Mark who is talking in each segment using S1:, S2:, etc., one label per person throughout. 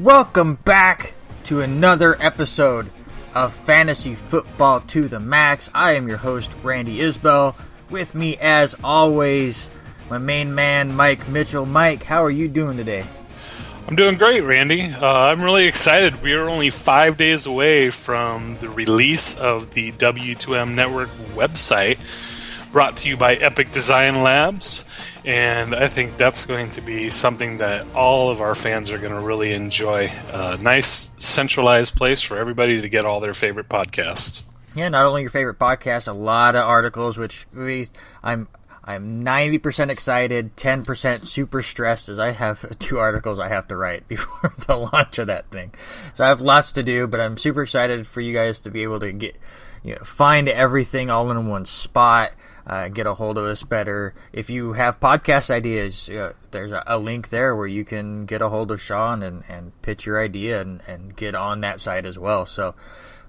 S1: Welcome back to another episode of Fantasy Football to the Max. I am your host, Randy Isbell. With me, as always, my main man, Mike Mitchell. Mike, how are you doing today?
S2: I'm doing great, Randy. I'm really excited. We are only 5 days away from the release of the W2M Network website, brought to you by Epic Design Labs. And I think that's going to be something that all of our fans are going to really enjoy. A nice centralized place for everybody to get all their favorite podcasts.
S1: Yeah, not only your favorite podcast, a lot of articles, which I'm 90% excited, 10% super stressed, as I have 2 articles I have to write before the launch of that thing. So I have lots to do, but I'm super excited for you guys to be able to find everything all in one spot. Get a hold of us better. If you have podcast ideas, there's a link there where you can get a hold of Sean and pitch your idea and get on that site as well. So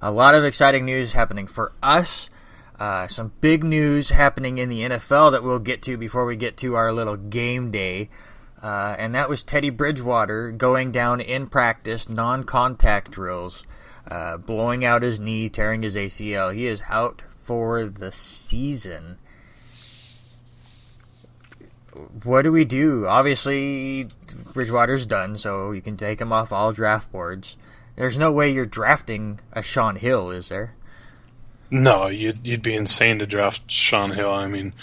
S1: a lot of exciting news happening for us. Some big news happening in the NFL that we'll get to before we get to our little game day. And that was Teddy Bridgewater going down in practice, non-contact drills, blowing out his knee, tearing his ACL. He is out for the season. What do we do? Obviously, Bridgewater's done, so you can take him off all draft boards. There's no way you're drafting a Sean Hill, is there?
S2: No, you'd be insane to draft Sean Hill. I mean,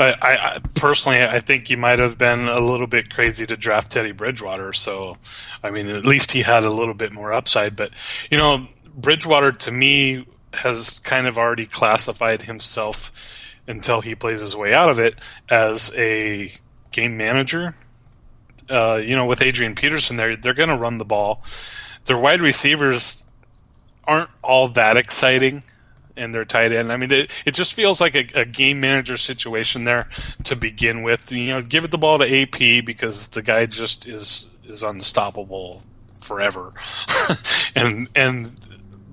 S2: I personally, I think you might have been a little bit crazy to draft Teddy Bridgewater. So, I mean, at least he had a little bit more upside. But, Bridgewater, to me, has kind of already classified himself, until he plays his way out of it, as a game manager. With Adrian Peterson, they're going to run the ball. Their wide receivers aren't all that exciting, and their tight end. I mean, it just feels like a game manager situation there to begin with. Give it the ball to AP because the guy just is unstoppable forever.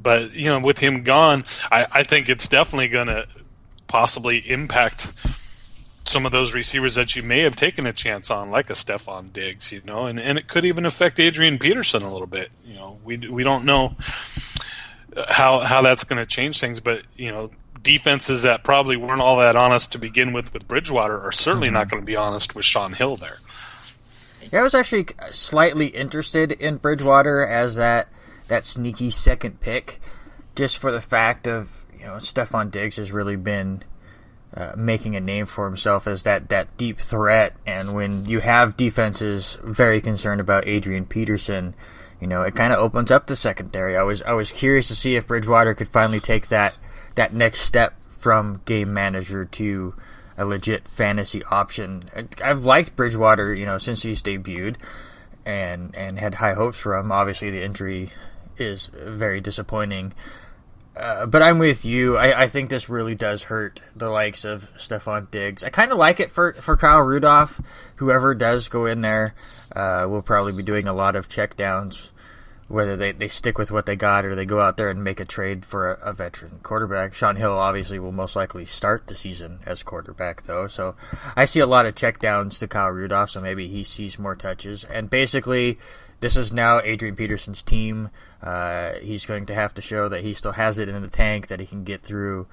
S2: But with him gone, I think it's definitely going to possibly impact some of those receivers that you may have taken a chance on, like a Stephon Diggs, and it could even affect Adrian Peterson a little bit. We don't know how that's going to change things, but defenses that probably weren't all that honest to begin with Bridgewater are certainly not going to be honest with Sean Hill there.
S1: Yeah, I was actually slightly interested in Bridgewater as that sneaky second pick, just for the fact of Stephon Diggs has really been making a name for himself as that deep threat, and when you have defenses very concerned about Adrian Peterson, it kind of opens up the secondary. I was curious to see if Bridgewater could finally take that next step from game manager to a legit fantasy option. I've liked Bridgewater, since he's debuted, and had high hopes for him. Obviously, the injury is very disappointing. But I'm with you. I think this really does hurt the likes of Stephon Diggs. I kind of like it for Kyle Rudolph. Whoever does go in there will probably be doing a lot of checkdowns, whether they stick with what they got or they go out there and make a trade for a veteran quarterback. Sean Hill obviously will most likely start the season as quarterback, though. So I see a lot of checkdowns to Kyle Rudolph, so maybe he sees more touches. And basically, this is now Adrian Peterson's team. He's going to have to show that he still has it in the tank, that he can get through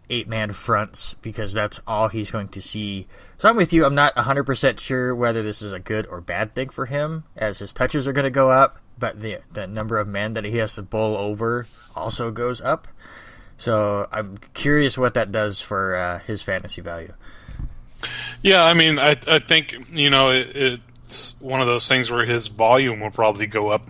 S1: 8-man fronts, because that's all he's going to see. So I'm with you. I'm not 100% sure whether this is a good or bad thing for him, as his touches are going to go up, but the number of men that he has to bowl over also goes up. So I'm curious what that does for his fantasy value.
S2: Yeah, I mean, I think, it's one of those things where his volume will probably go up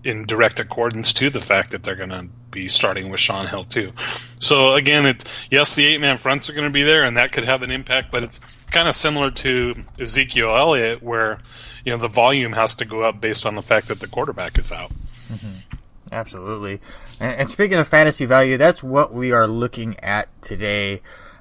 S2: in direct accordance to the fact that they're going to be starting with Sean Hill too. So again, yes, the 8-man fronts are going to be there, and that could have an impact, but it's kind of similar to Ezekiel Elliott, where the volume has to go up based on the fact that the quarterback is out.
S1: Mm-hmm. Absolutely. And speaking of fantasy value, that's what we are looking at today.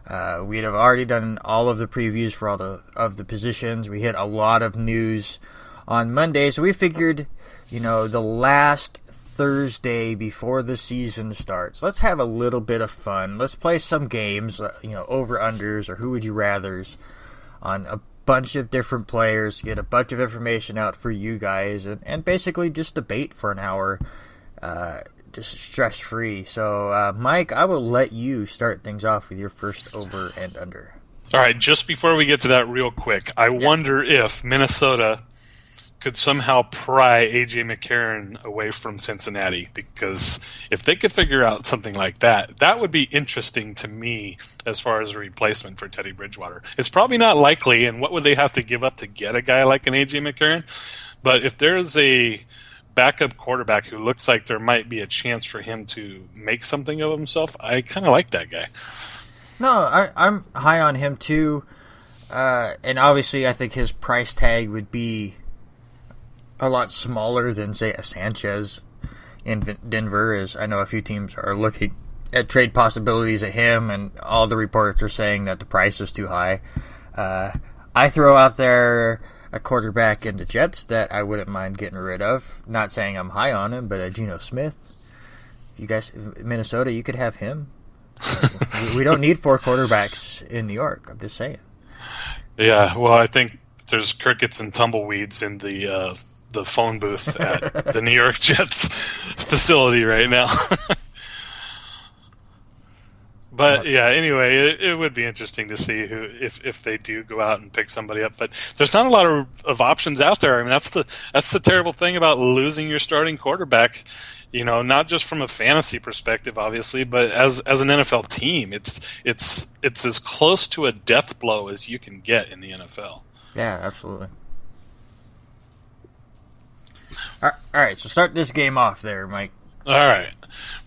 S1: We have already done all of the previews for all of the positions. We hit a lot of news on Monday, so we figured, the last Thursday before the season starts, let's have a little bit of fun. Let's play some games, over-unders or who would you rathers on bunch of different players, get a bunch of information out for you guys, and basically just debate for an hour, just stress-free. So, Mike, I will let you start things off with your first over and under.
S2: All right, just before we get to that real quick, I wonder if Minnesota could somehow pry A.J. McCarron away from Cincinnati, because if they could figure out something like that, that would be interesting to me as far as a replacement for Teddy Bridgewater. It's probably not likely, and what would they have to give up to get a guy like an A.J. McCarron? But if there's a backup quarterback who looks like there might be a chance for him to make something of himself, I kind of like that guy.
S1: No, I'm high on him too, and obviously I think his price tag would be a lot smaller than, say, a Sanchez in Denver. As I know a few teams are looking at trade possibilities at him, and all the reports are saying that the price is too high. I throw out there a quarterback in the Jets that I wouldn't mind getting rid of. Not saying I'm high on him, but Geno Smith. You guys, Minnesota, you could have him. We don't need 4 quarterbacks in New York. I'm just saying.
S2: Yeah, well, I think there's crickets and tumbleweeds in the phone booth at the New York Jets facility right now. But yeah, anyway, it would be interesting to see who if they do go out and pick somebody up. But there's not a lot of options out there. I mean, that's the terrible thing about losing your starting quarterback. You know, not just from a fantasy perspective, obviously, but as an NFL team, it's as close to a death blow as you can get in the NFL.
S1: Yeah, absolutely. All right, so start this game off there, Mike.
S2: All right.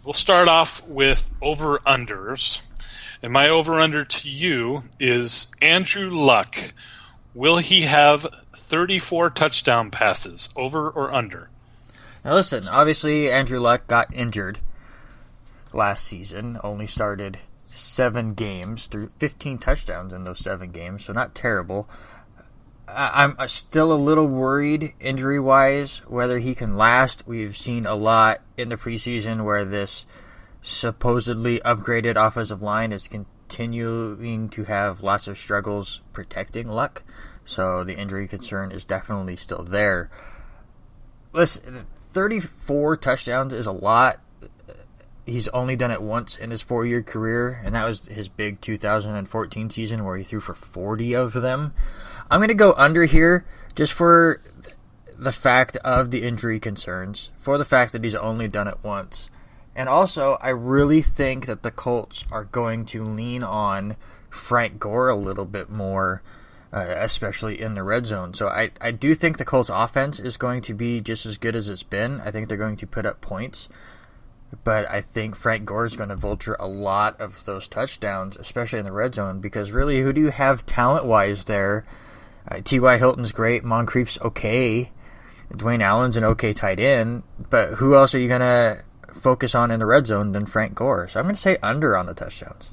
S2: We'll start off with over-unders. And my over-under to you is Andrew Luck. Will he have 34 touchdown passes, over or under?
S1: Now listen, obviously Andrew Luck got injured last season, only started 7 games, threw 15 touchdowns in those 7 games, so not terrible. I'm still a little worried injury-wise whether he can last. We've seen a lot in the preseason where this supposedly upgraded offensive line is continuing to have lots of struggles protecting Luck. So the injury concern is definitely still there. Listen, 34 touchdowns is a lot. He's only done it once in his 4-year career, and that was his big 2014 season where he threw for 40 of them. I'm going to go under here just for the fact of the injury concerns, for the fact that he's only done it once. And also, I really think that the Colts are going to lean on Frank Gore a little bit more, especially in the red zone. So I do think the Colts offense is going to be just as good as it's been. I think they're going to put up points. But I think Frank Gore is going to vulture a lot of those touchdowns, especially in the red zone, because really, who do you have talent-wise there? T.Y. Hilton's great. Moncrief's okay. Dwayne Allen's an okay tight end. But who else are you going to focus on in the red zone than Frank Gore? So I'm going to say under on the touchdowns.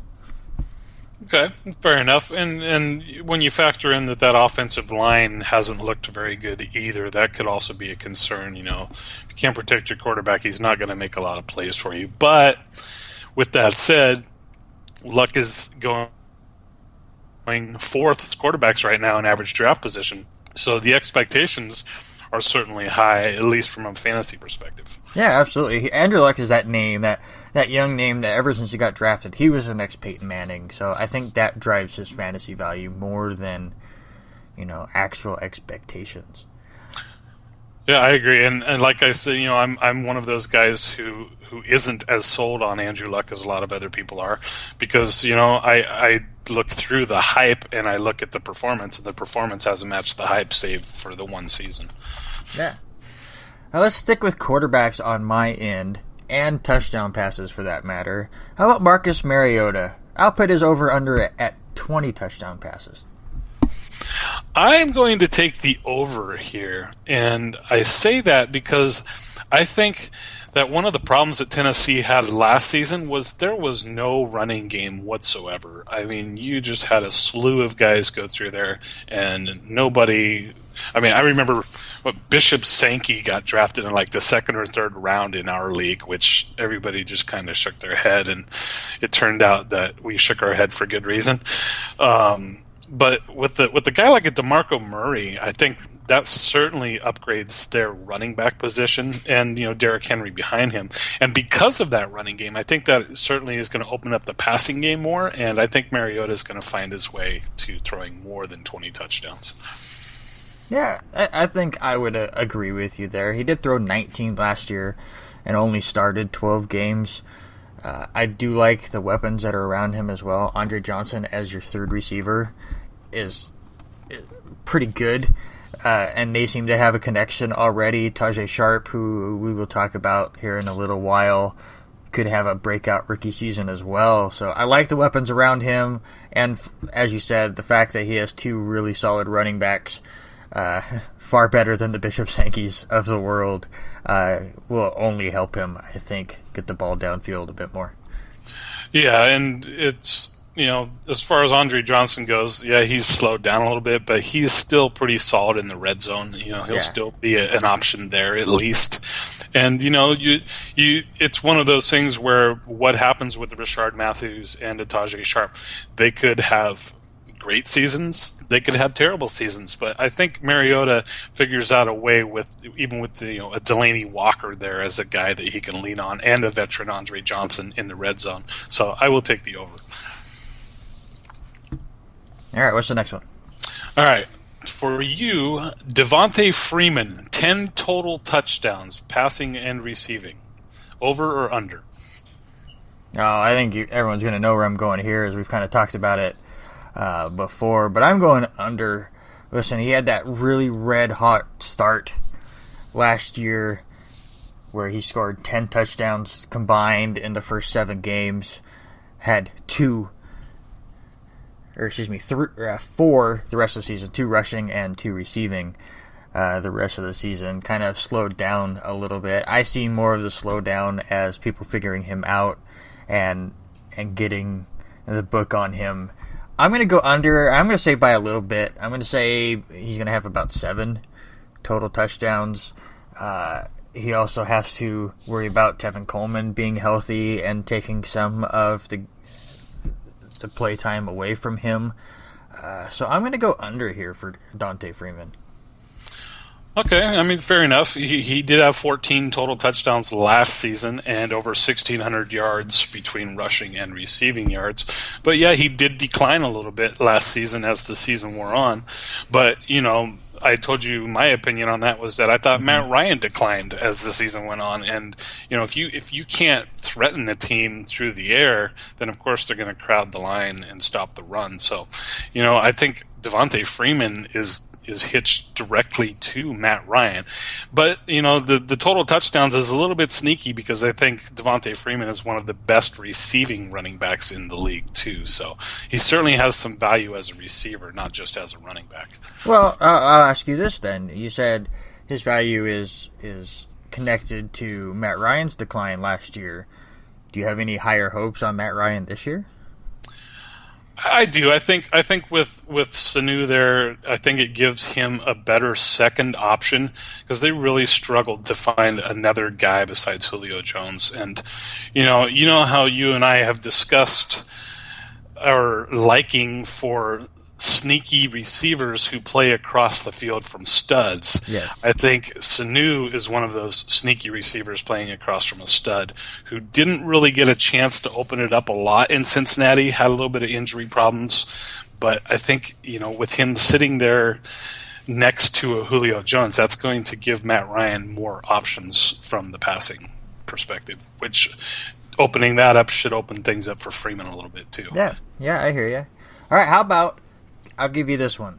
S2: Okay, fair enough. And when you factor in that offensive line hasn't looked very good either, that could also be a concern. You know, if you can't protect your quarterback, he's not going to make a lot of plays for you. But with that said, Luck is going 4th quarterbacks right now in average draft position. So the expectations are certainly high, at least from a fantasy perspective.
S1: Yeah, absolutely. Andrew Luck is that name, that young name that ever since he got drafted, he was the next Peyton Manning. So I think that drives his fantasy value more than, actual expectations.
S2: Yeah, I agree. And like I said, I'm one of those guys who isn't as sold on Andrew Luck as a lot of other people are, because, I look through the hype and I look at the performance, and the performance hasn't matched the hype save for the one season.
S1: Yeah. Now let's stick with quarterbacks on my end, and touchdown passes for that matter. How about Marcus Mariota? I'll put his over-under at 20 touchdown passes.
S2: I'm going to take the over here, and I say that because I think that one of the problems that Tennessee had last season was there was no running game whatsoever. I mean, you just had a slew of guys go through there, and nobody... I mean, I remember Bishop Sankey got drafted in like the 2nd or 3rd round in our league, which everybody just kind of shook their head, and it turned out that we shook our head for good reason. But with the guy like a DeMarco Murray, I think that certainly upgrades their running back position, and Derrick Henry behind him. And because of that running game, I think that certainly is going to open up the passing game more. And I think Mariota is going to find his way to throwing more than 20 touchdowns.
S1: Yeah, I think I would agree with you there. He did throw 19 last year and only started 12 games. I do like the weapons that are around him as well. Andre Johnson as your third receiver is pretty good, and they seem to have a connection already. Tajay Sharp, who we will talk about here in a little while, could have a breakout rookie season as well. So I like the weapons around him, and as you said, the fact that he has two really solid running backs, far better than the Bishop Sankey's of the world, will only help him, I think, get the ball downfield a bit more.
S2: Yeah, and it's, as far as Andre Johnson goes, yeah, he's slowed down a little bit, but he's still pretty solid in the red zone. He'll still be an option there at least. And it's one of those things where what happens with Rashard Matthews and Tajay Sharp, they could have great seasons, they could have terrible seasons, but I think Mariota figures out a way with a Delaney Walker there as a guy that he can lean on, and a veteran Andre Johnson in the red zone. So I will take the over.
S1: All right, what's the next one?
S2: All right, for you, Devontae Freeman, 10 total touchdowns, passing and receiving. Over or under?
S1: Oh, I think everyone's going to know where I'm going here, as we've kind of talked about it before, but I'm going under. Listen, he had that really red-hot start last year where he scored 10 touchdowns combined in the first 7 games, had 4 the rest of the season, 2 rushing and 2 receiving the rest of the season. Kind of slowed down a little bit. I see more of the slowdown as people figuring him out and getting the book on him. I'm going to go under. I'm going to say by a little bit. I'm going to say he's going to have about 7 total touchdowns. He also has to worry about Tevin Coleman being healthy and taking some of the play time away from him. So I'm going to go under here for Devontae Freeman.
S2: Okay, I mean, fair enough. He did have 14 total touchdowns last season and over 1,600 yards between rushing and receiving yards. But yeah, he did decline a little bit last season as the season wore on. But, I told you my opinion on that was that I thought Matt Ryan declined as the season went on. And, if you can't threaten a team through the air, then of course they're going to crowd the line and stop the run. So, I think Devontae Freeman is hitched directly to Matt Ryan. But, the total touchdowns is a little bit sneaky because I think Devontae Freeman is one of the best receiving running backs in the league, too. So he certainly has some value as a receiver, not just as a running back.
S1: Well, I'll ask you this then. You said his value is connected to Matt Ryan's decline last year. Do you have any higher hopes on Matt Ryan this year?
S2: I do. I think with Sanu there, I think it gives him a better second option because they really struggled to find another guy besides Julio Jones. And you know how you and I have discussed our liking for sneaky receivers who play across the field from studs.
S1: Yes.
S2: I think Sanu is one of those sneaky receivers playing across from a stud who didn't really get a chance to open it up a lot in Cincinnati, had a little bit of injury problems. But I think, with him sitting there next to a Julio Jones, that's going to give Matt Ryan more options from the passing perspective, which opening that up should open things up for Freeman a little bit too.
S1: Yeah, I hear you. All right, how about I'll give you this one.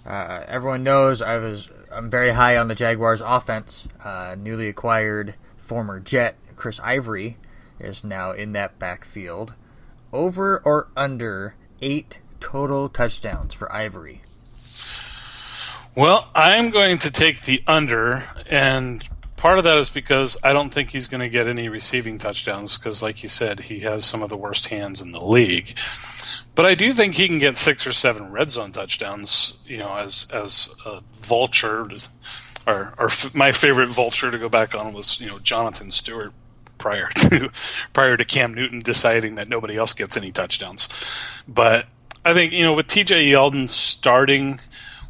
S1: Everyone knows I'm very high on the Jaguars' offense. Newly acquired former Jet Chris Ivory is now in that backfield. Over or under 8 total touchdowns for Ivory?
S2: Well, I'm going to take the under, and part of that is because I don't think he's going to get any receiving touchdowns because, like you said, he has some of the worst hands in the league. But I do think he can get 6 or 7 red zone touchdowns, as a vulture. My favorite vulture to go back on was, Jonathan Stewart prior to Cam Newton deciding that nobody else gets any touchdowns. But I think, with TJ Yeldon starting,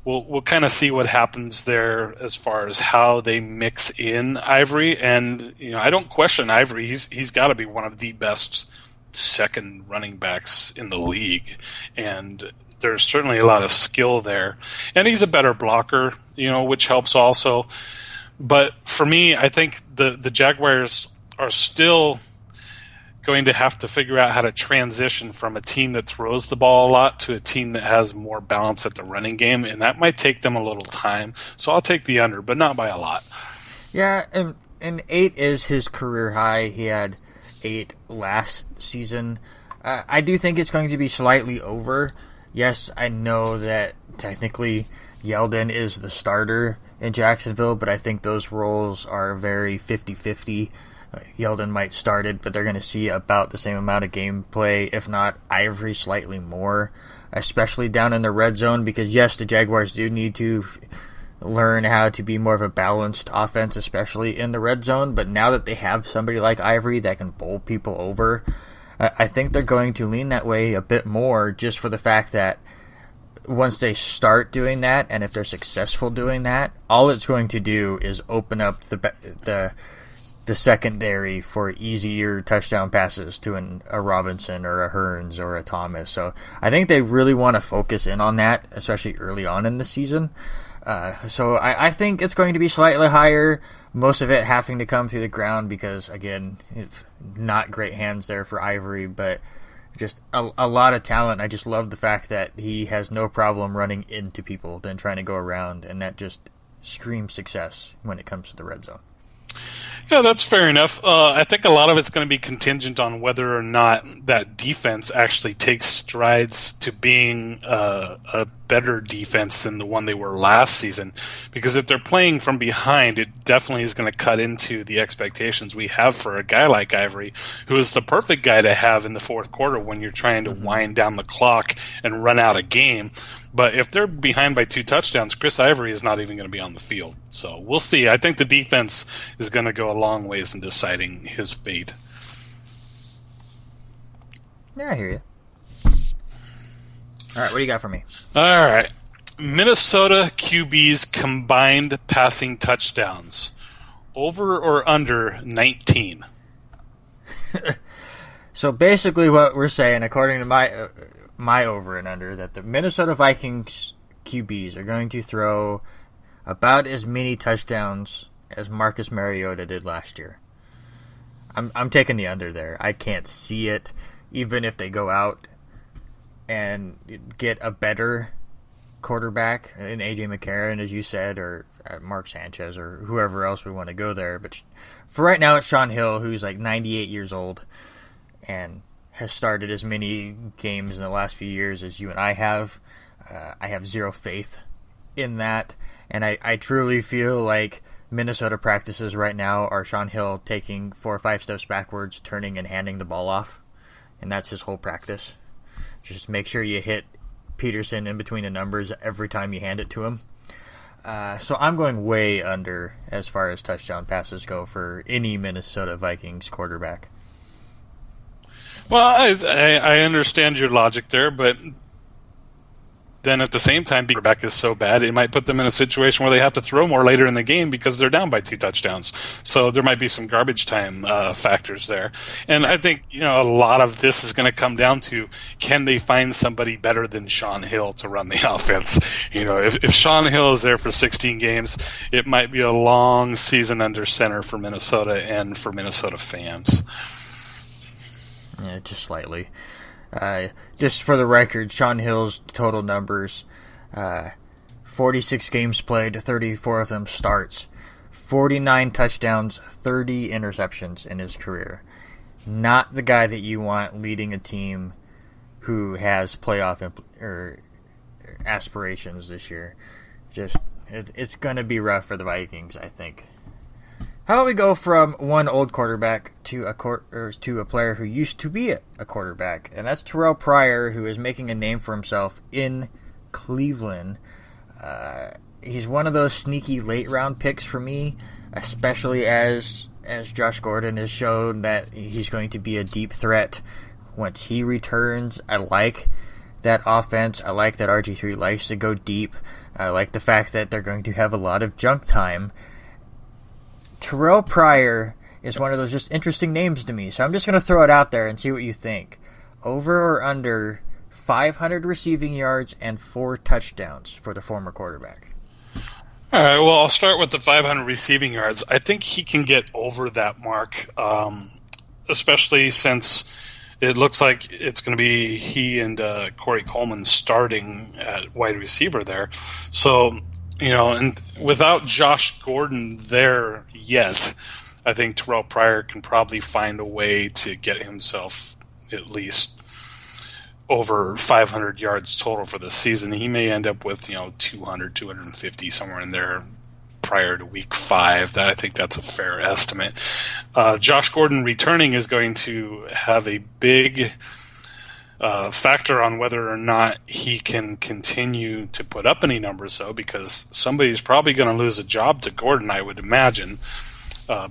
S2: we'll kind of see what happens there as far as how they mix in Ivory. And, I don't question Ivory. He's got to be one of the best second running backs in the league. And there's certainly a lot of skill there. And he's a better blocker, which helps also. But for me, I think the Jaguars are still going to have to figure out how to transition from a team that throws the ball a lot to a team that has more balance at the running game, and that might take them a little time. So I'll take the under, but not by a lot.
S1: Yeah, and 8 is his career high. He had 8 last season. I do think it's going to be slightly over. Yes, I know that technically Yeldon is the starter in Jacksonville, but I think those roles are very 50-50. Yeldon might start it, but they're going to see about the same amount of gameplay, if not Ivory slightly more, especially down in the red zone, because yes, the Jaguars do need to learn how to be more of a balanced offense, especially in the red zone, but now that they have somebody like Ivory that can bowl people over, I think they're going to lean that way a bit more, just for the fact that once they start doing that, and if they're successful doing that, all it's going to do is open up the secondary for easier touchdown passes to a Robinson or a Hearns or a Thomas. So I think they really want to focus in on that, especially early on in the season. So I think it's going to be slightly higher, most of it having to come through the ground because, again, it's not great hands there for Ivory, but just a lot of talent. I just love the fact that he has no problem running into people than trying to go around, and that just screams success when it comes to the red zone.
S2: Yeah, that's fair enough. I think a lot of it's going to be contingent on whether or not that defense actually takes strides to being a better defense than the one they were last season. Because if they're playing from behind, it definitely is going to cut into the expectations we have for a guy like Ivory, who is the perfect guy to have in the fourth quarter when you're trying to wind down the clock and run out a game. But if they're behind by 2 touchdowns, Chris Ivory is not even going to be on the field. So we'll see. I think the defense is going to go a long ways in deciding his fate.
S1: Yeah, I hear you. All right, what do you got for me?
S2: All right. Minnesota QB's combined passing touchdowns. Over or under 19?
S1: So basically what we're saying, according to my over and under, that the Minnesota Vikings QBs are going to throw about as many touchdowns as Marcus Mariota did last year. I'm taking the under there. I can't see it, even if they go out and get a better quarterback in A.J. McCarron, as you said, or Mark Sanchez, or whoever else we want to go there. But for right now, it's Shaun Hill, who's like 98 years old and has started as many games in the last few years as you and I have. I have zero faith in that, and I truly feel like Minnesota practices right now are Shaun Hill taking 4 or 5 steps backwards, turning and handing the ball off, and that's his whole practice. Just make sure you hit Peterson in between the numbers every time you hand it to him. So I'm going way under as far as touchdown passes go for any Minnesota Vikings quarterback.
S2: Well, I understand your logic there, but then at the same time, quarterback is so bad, it might put them in a situation where they have to throw more later in the game because they're down by 2 touchdowns. So there might be some garbage time factors there. And I think, a lot of this is going to come down to, can they find somebody better than Shaun Hill to run the offense? If Shaun Hill is there for 16 games, it might be a long season under center for Minnesota and for Minnesota fans.
S1: Yeah, just slightly. Just for the record, Shaun Hill's total numbers, 46 games played, 34 of them starts, 49 touchdowns, 30 interceptions in his career. Not the guy that you want leading a team who has playoff aspirations this year. It's going to be rough for the Vikings, I think. How about we go from one old quarterback to a player who used to be a quarterback, and that's Terrell Pryor, who is making a name for himself in Cleveland. He's one of those sneaky late-round picks for me, especially as Josh Gordon has shown that he's going to be a deep threat once he returns. I like that offense. I like that RG3 likes to go deep. I like the fact that they're going to have a lot of junk time. Terrell Pryor is one of those just interesting names to me, so I'm just going to throw it out there and see what you think. Over or under 500 receiving yards and 4 touchdowns for the former quarterback?
S2: All right, well, I'll start with the 500 receiving yards. I think he can get over that mark, especially since it looks like it's going to be he and Corey Coleman starting at wide receiver there. So, and without Josh Gordon there yet, I think Terrell Pryor can probably find a way to get himself at least over 500 yards total for the season. He may end up with 200, 250, somewhere in there prior to week 5. I think that's a fair estimate. Josh Gordon returning is going to have a big factor on whether or not he can continue to put up any numbers, though, because somebody's probably going to lose a job to Gordon, I would imagine,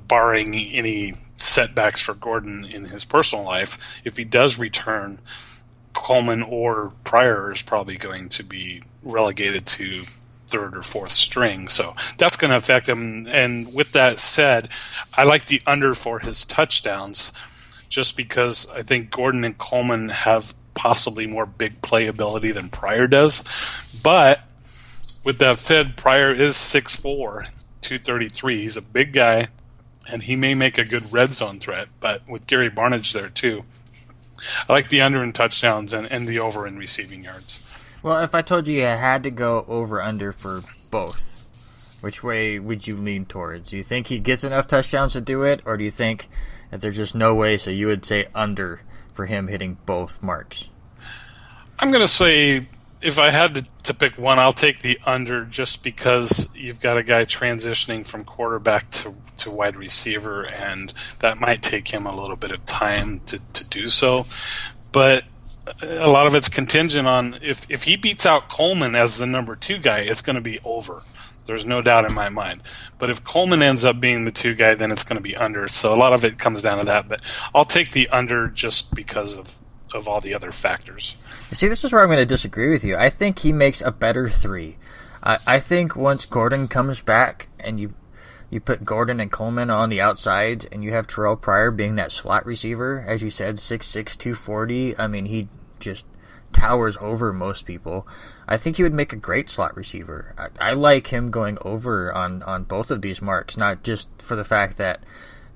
S2: barring any setbacks for Gordon in his personal life. If he does return, Coleman or Pryor is probably going to be relegated to third or fourth string, so that's going to affect him. And with that said, I like the under for his touchdowns, just because I think Gordon and Coleman have possibly more big playability than Pryor does. But with that said, Pryor is 6'4", 233. He's a big guy, and he may make a good red zone threat. But with Gary Barnidge there too, I like the under in touchdowns and the over in receiving yards.
S1: Well, if I told you had to go over-under for both, which way would you lean towards? Do you think he gets enough touchdowns to do it, or do you think that there's just no way, so you would say under for him hitting both marks?
S2: I'm going to say, if I had to pick one, I'll take the under, just because you've got a guy transitioning from quarterback to wide receiver, and that might take him a little bit of time to do so. But a lot of it's contingent on if he beats out Coleman as the number 2 guy, it's going to be over. There's no doubt in my mind. But if Coleman ends up being the 2 guy, then it's going to be under. So a lot of it comes down to that. But I'll take the under just because of all the other factors.
S1: See, this is where I'm going to disagree with you. I think he makes a better 3. I think once Gordon comes back and you put Gordon and Coleman on the outside, and you have Terrell Pryor being that slot receiver, as you said, 6'6", 240. I mean, he just towers over most people. I think he would make a great slot receiver. I like him going over on both of these marks, not just for the fact that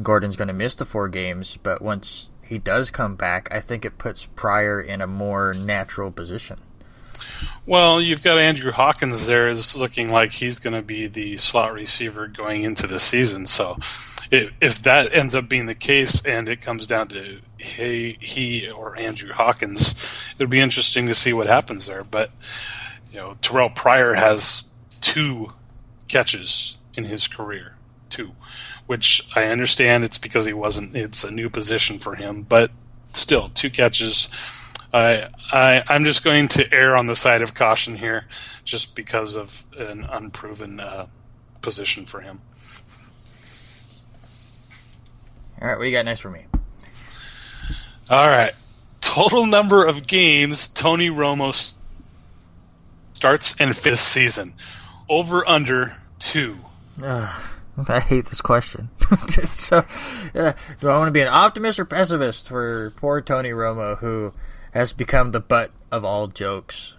S1: Gordon's going to miss the 4 games, but once he does come back, I think it puts Pryor in a more natural position.
S2: Well, you've got Andrew Hawkins there is looking like he's going to be the slot receiver going into the season. So if that ends up being the case and it comes down to he or Andrew Hawkins, it'll be interesting to see what happens there. But Terrell Pryor has 2 catches in his career, 2, which I understand it's because it's a new position for him, but still 2 catches. I'm just going to err on the side of caution here, just because of an unproven position for him.
S1: All right, what do you got next for me?
S2: All right. Total number of games Tony Romo starts and fifth season. Over under 2.
S1: I hate this question. So, do I want to be an optimist or pessimist for poor Tony Romo, who has become the butt of all jokes?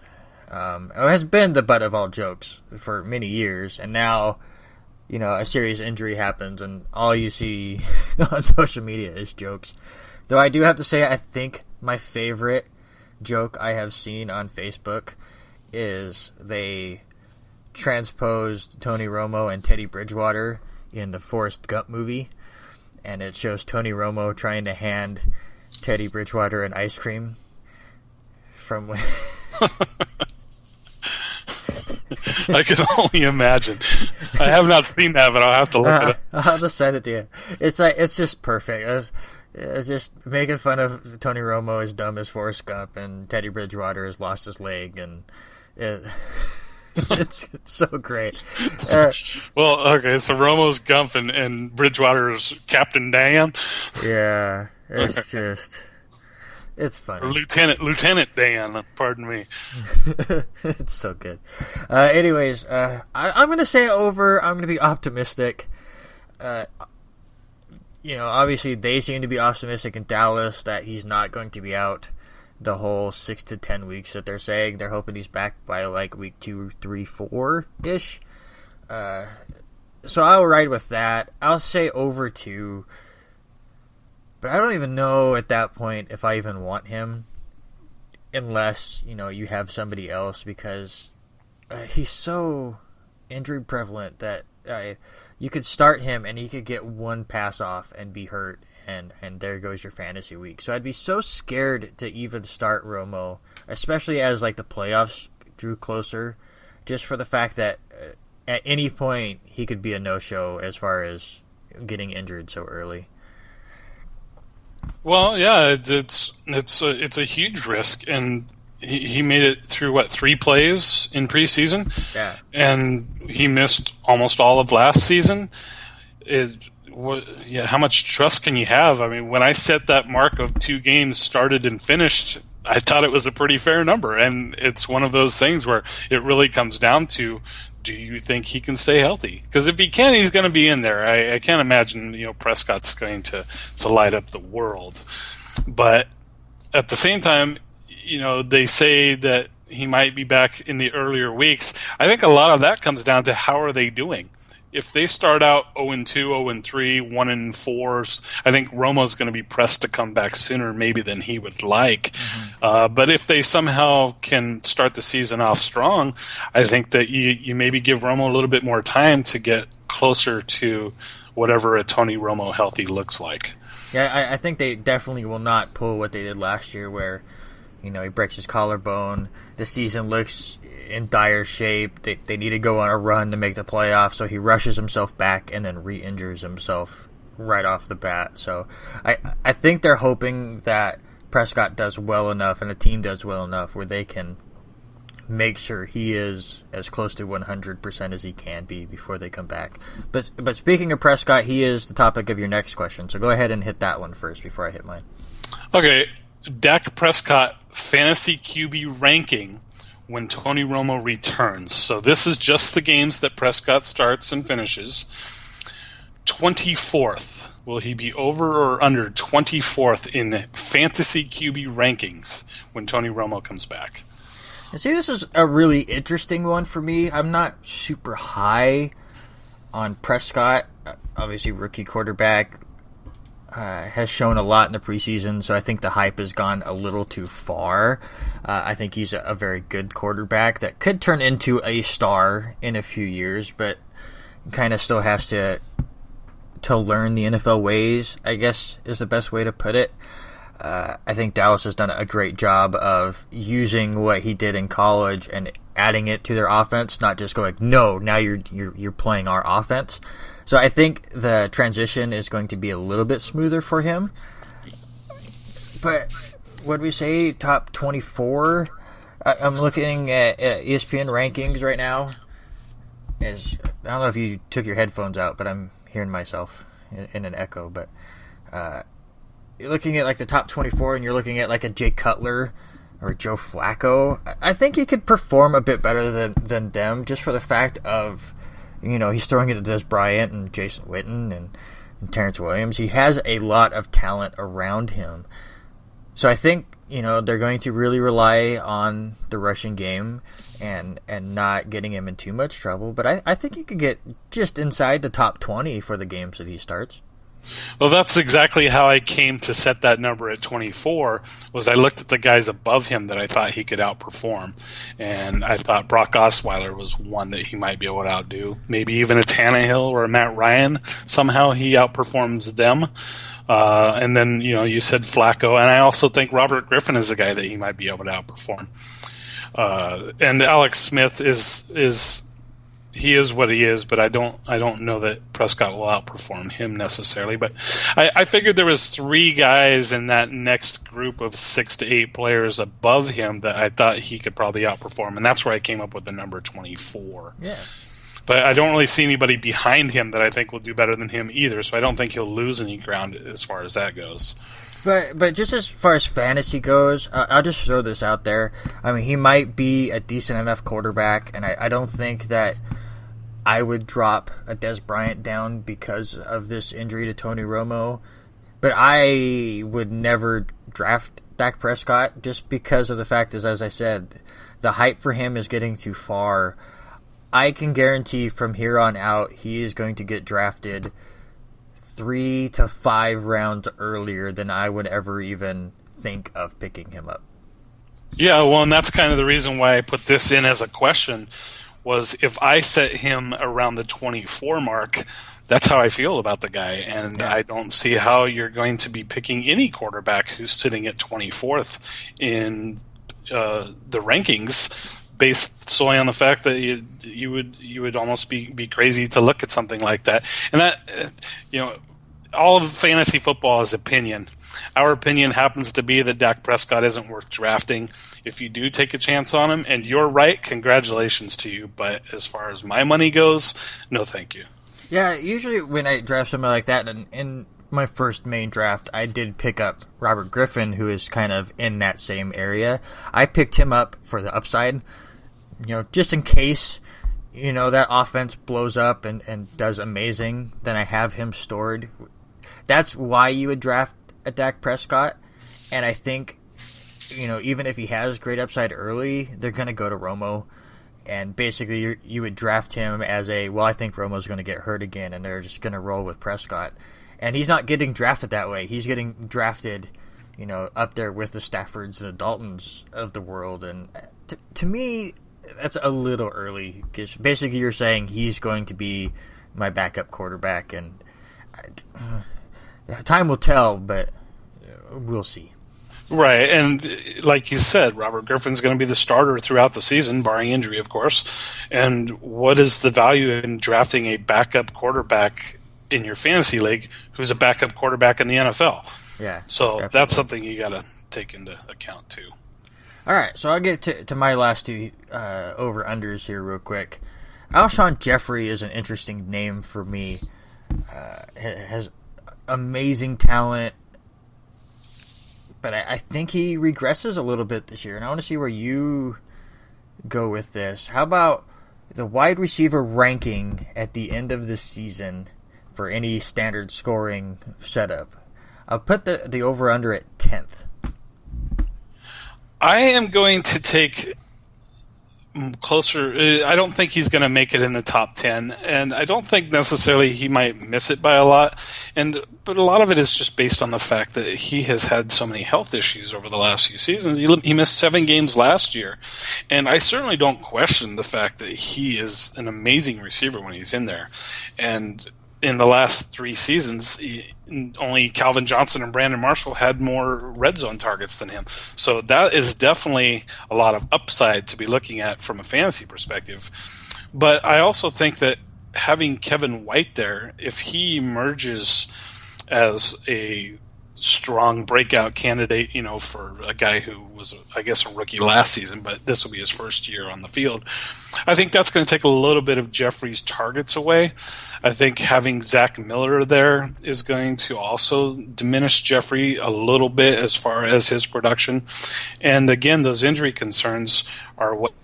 S1: Has been the butt of all jokes for many years, and now, a serious injury happens, and all you see on social media is jokes. Though I do have to say, I think my favorite joke I have seen on Facebook is they transposed Tony Romo and Teddy Bridgewater in the Forrest Gump movie, and it shows Tony Romo trying to hand Teddy Bridgewater an ice cream from when...
S2: I can only imagine. I have not seen that, but I'll have to look at it.
S1: I'll just send it to you. It's just perfect. It's just making fun of Tony Romo is dumb as Forrest Gump, and Teddy Bridgewater has lost his leg, and it's so great.
S2: Well, okay, so Romo's Gump and Bridgewater's Captain Dan.
S1: Yeah, it's just... It's funny.
S2: Or Lieutenant Dan, pardon me.
S1: It's so good. Anyways, I'm going to say over. I'm going to be optimistic. Obviously they seem to be optimistic in Dallas that he's not going to be out the whole 6 to 10 weeks that they're saying. They're hoping he's back by like week 2, 3, 4-ish. So I'll ride with that. I'll say over 2. But I don't even know at that point if I even want him. Unless, you have somebody else, because he's so injury prevalent that you could start him and he could get one pass off and be hurt, and there goes your fantasy week. So I'd be so scared to even start Romo, especially as like the playoffs drew closer, just for the fact that at any point he could be a no-show as far as getting injured so early.
S2: Well, yeah, it's a huge risk, and he made it through 3 plays in preseason,
S1: yeah,
S2: and he missed almost all of last season. How much trust can you have? I mean, when I set that mark of 2 games started and finished, I thought it was a pretty fair number, and it's one of those things where it really comes down to, do you think he can stay healthy? Because if he can, he's going to be in there. I can't imagine Prescott's going to light up the world. But at the same time, they say that he might be back in the earlier weeks. I think a lot of that comes down to how are they doing. If they start out 0-2, 0-3, 1-4, I think Romo's going to be pressed to come back sooner maybe than he would like. Mm-hmm. But if they somehow can start the season off strong, I think that you maybe give Romo a little bit more time to get closer to whatever a Tony Romo healthy looks like.
S1: Yeah, I think they definitely will not pull what they did last year where, he breaks his collarbone, the season looks in dire shape, they need to go on a run to make the playoffs, so he rushes himself back and then re-injures himself right off the bat. So I think they're hoping that Prescott does well enough and the team does well enough where they can make sure he is as close to 100% as he can be before they come back. But speaking of Prescott, he is the topic of your next question, so go ahead and hit that one first before I hit mine.
S2: Okay, Dak Prescott fantasy QB ranking when Tony Romo returns. So this is just the games that Prescott starts and finishes. 24th. Will he be over or under 24th in fantasy QB rankings when Tony Romo comes back?
S1: And see, this is a really interesting one for me. I'm not super high on Prescott. Obviously, rookie quarterback. Has shown a lot in the preseason, so I think the hype has gone a little too far. I think he's a very good quarterback that could turn into a star in a few years, but kind of still has to learn the NFL ways, I guess is the best way to put it. I think Dallas has done a great job of using what he did in college and adding it to their offense, not just going, no, now you're playing our offense. So I think the transition is going to be a little bit smoother for him. But what we say, top 24? I'm looking at ESPN rankings right now. I don't know if you took your headphones out, but I'm hearing myself in an echo. But you're looking at like the top 24, and you're looking at like a Jay Cutler or Joe Flacco. I think he could perform a bit better than them, just for the fact of, he's throwing it to Des Bryant and Jason Witten and Terrence Williams. He has a lot of talent around him. So I think, they're going to really rely on the rushing game and not getting him in too much trouble. But I think he could get just inside the top 20 for the games that he starts.
S2: Well, that's exactly how I came to set that number at 24, was I looked at the guys above him that I thought he could outperform. And I thought Brock Osweiler was one that he might be able to outdo. Maybe even a Tannehill or a Matt Ryan. Somehow he outperforms them. And then, you said Flacco. And I also think Robert Griffin is a guy that he might be able to outperform. And Alex Smith is he is what he is, but I don't know that Prescott will outperform him necessarily. But I figured there was 3 guys in that next group of 6 to 8 players above him that I thought he could probably outperform, and that's where I came up with the number 24.
S1: Yeah.
S2: But I don't really see anybody behind him that I think will do better than him either, so I don't think he'll lose any ground as far as that goes.
S1: But just as far as fantasy goes, I'll just throw this out there. I mean, he might be a decent enough quarterback, and I don't think that I would drop a Dez Bryant down because of this injury to Tony Romo. But I would never draft Dak Prescott just because of the fact is, as I said, the hype for him is getting too far. I can guarantee from here on out he is going to get drafted 3 to 5 rounds earlier than I would ever even think of picking him up.
S2: Yeah, well, and that's kind of the reason why I put this in as a question, was if I set him around the 24 mark, that's how I feel about the guy. And I don't see how you're going to be picking any quarterback who's sitting at 24th in the rankings based solely on the fact that you would almost be crazy to look at something like that. And that, all of fantasy football is opinion. Our opinion happens to be that Dak Prescott isn't worth drafting. If you do take a chance on him, and you're right, congratulations to you. But as far as my money goes, no thank you.
S1: Yeah, usually when I draft somebody like that, and in my first main draft, I did pick up Robert Griffin, who is kind of in that same area. I picked him up for the upside, just in case, that offense blows up and does amazing, then I have him stored. That's why you would draft a Dak Prescott, and I think, even if he has great upside early, they're going to go to Romo, and basically you would draft him as I think Romo's going to get hurt again, and they're just going to roll with Prescott. And he's not getting drafted that way. He's getting drafted, up there with the Staffords and the Daltons of the world, and to me, that's a little early, because basically you're saying he's going to be my backup quarterback, and time will tell, but we'll see.
S2: Right, and like you said, Robert Griffin's going to be the starter throughout the season, barring injury, of course. And what is the value in drafting a backup quarterback in your fantasy league who's a backup quarterback in the NFL?
S1: Yeah.
S2: So
S1: definitely.
S2: That's something you got to take into account, too.
S1: All right, so I'll get to my last two over-unders here real quick. Alshon Jeffrey is an interesting name for me. Has amazing talent, but I think he regresses a little bit this year, and I want to see where you go with this. How about the wide receiver ranking at the end of the season for any standard scoring setup? I'll put the over-under at 10th.
S2: I am going to take closer. I don't think he's going to make it in the top 10, and I don't think necessarily he might miss it by a lot. But a lot of it is just based on the fact that he has had so many health issues over the last few seasons. He missed 7 games last year, and I certainly don't question the fact that he is an amazing receiver when he's in there. And in the last 3 seasons, only Calvin Johnson and Brandon Marshall had more red zone targets than him. So that is definitely a lot of upside to be looking at from a fantasy perspective. But I also think that having Kevin White there, if he emerges as a strong breakout candidate, for a guy who was, I guess, a rookie last season, but this will be his first year on the field, I think that's going to take a little bit of Jeffrey's targets away. I think having Zach Miller there is going to also diminish Jeffrey a little bit as far as his production. And again, those injury concerns are what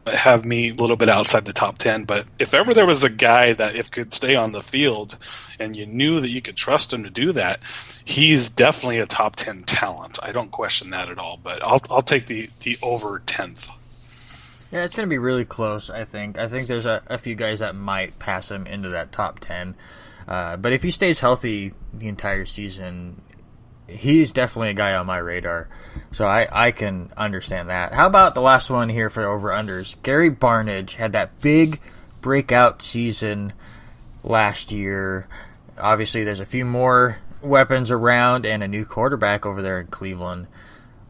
S2: have me a little bit outside the top 10. But if ever there was a guy that if could stay on the field and you knew that you could trust him to do that, he's definitely a top 10 talent. I don't question that at all, but I'll take the over 10th.
S1: Yeah, it's going to be really close, I think. I think there's a few guys that might pass him into that top 10. But if he stays healthy the entire season, he's definitely a guy on my radar. So I can understand that. How about the last one here for over-unders? Gary Barnidge had that big breakout season last year. Obviously, there's a few more weapons around and a new quarterback over there in Cleveland.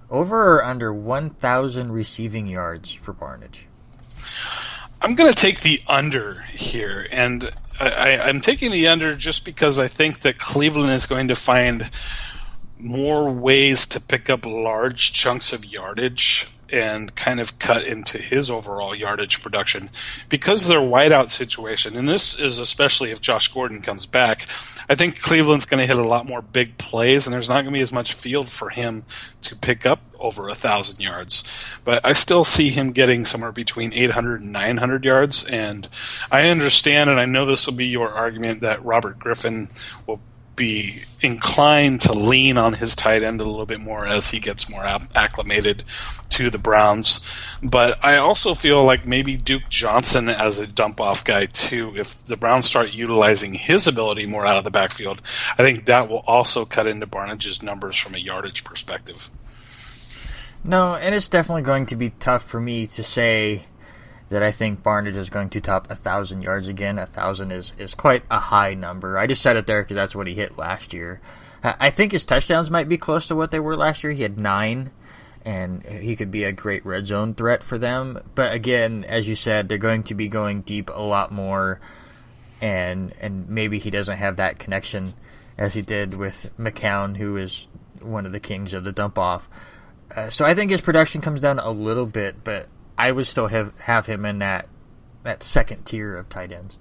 S1: Over or under 1,000 receiving yards for Barnidge?
S2: I'm going to take the under here, and I'm taking the under just because I think that Cleveland is going to find more ways to pick up large chunks of yardage and kind of cut into his overall yardage production because of their wideout situation. And this is especially if Josh Gordon comes back. I think Cleveland's going to hit a lot more big plays, and there's not going to be as much field for him to pick up over 1,000 yards. But I still see him getting somewhere between 800 and 900 yards. And I understand, and I know this will be your argument, that Robert Griffin will be inclined to lean on his tight end a little bit more as he gets more acclimated to the Browns. But I also feel like maybe Duke Johnson as a dump-off guy too, if the Browns start utilizing his ability more out of the backfield, I think that will also cut into Barnage's numbers from a yardage perspective.
S1: No, and it's definitely going to be tough for me to say that I think Barnage is going to top 1,000 yards again. 1,000 is quite a high number. I just said it there because that's what he hit last year. I think his touchdowns might be close to what they were last year. He had 9, and he could be a great red zone threat for them. But again, as you said, they're going to be going deep a lot more, and maybe he doesn't have that connection as he did with McCown, who is one of the kings of the dump-off. So I think his production comes down a little bit, but I would still have him in that second tier of tight ends.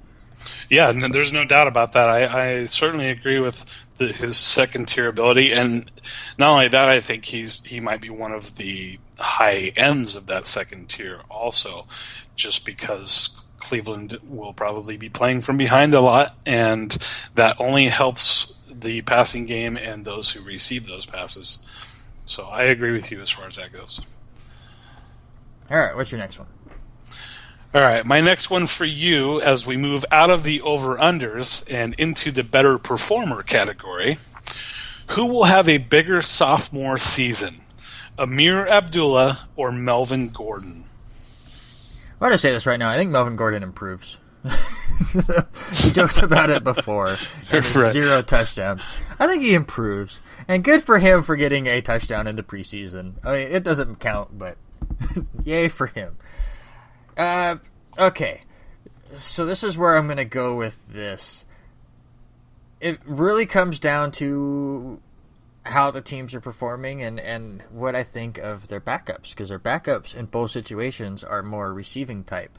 S2: Yeah, there's no doubt about that. I certainly agree with his second tier ability, and not only that, I think he might be one of the high ends of that second tier also, just because Cleveland will probably be playing from behind a lot, and that only helps the passing game and those who receive those passes. So I agree with you as far as that goes.
S1: All right, what's your next one?
S2: All right, my next one for you, as we move out of the over-unders and into the better performer category, who will have a bigger sophomore season, Ameer Abdullah or Melvin Gordon?
S1: I'm going to say this right now. I think Melvin Gordon improves. We joked about it before. Right. 0 touchdowns. I think he improves. And good for him for getting a touchdown in the preseason. I mean, it doesn't count, but yay for him. Okay. So this is where I'm going to go with this. It really comes down to how the teams are performing and what I think of their backups, because their backups in both situations are more receiving type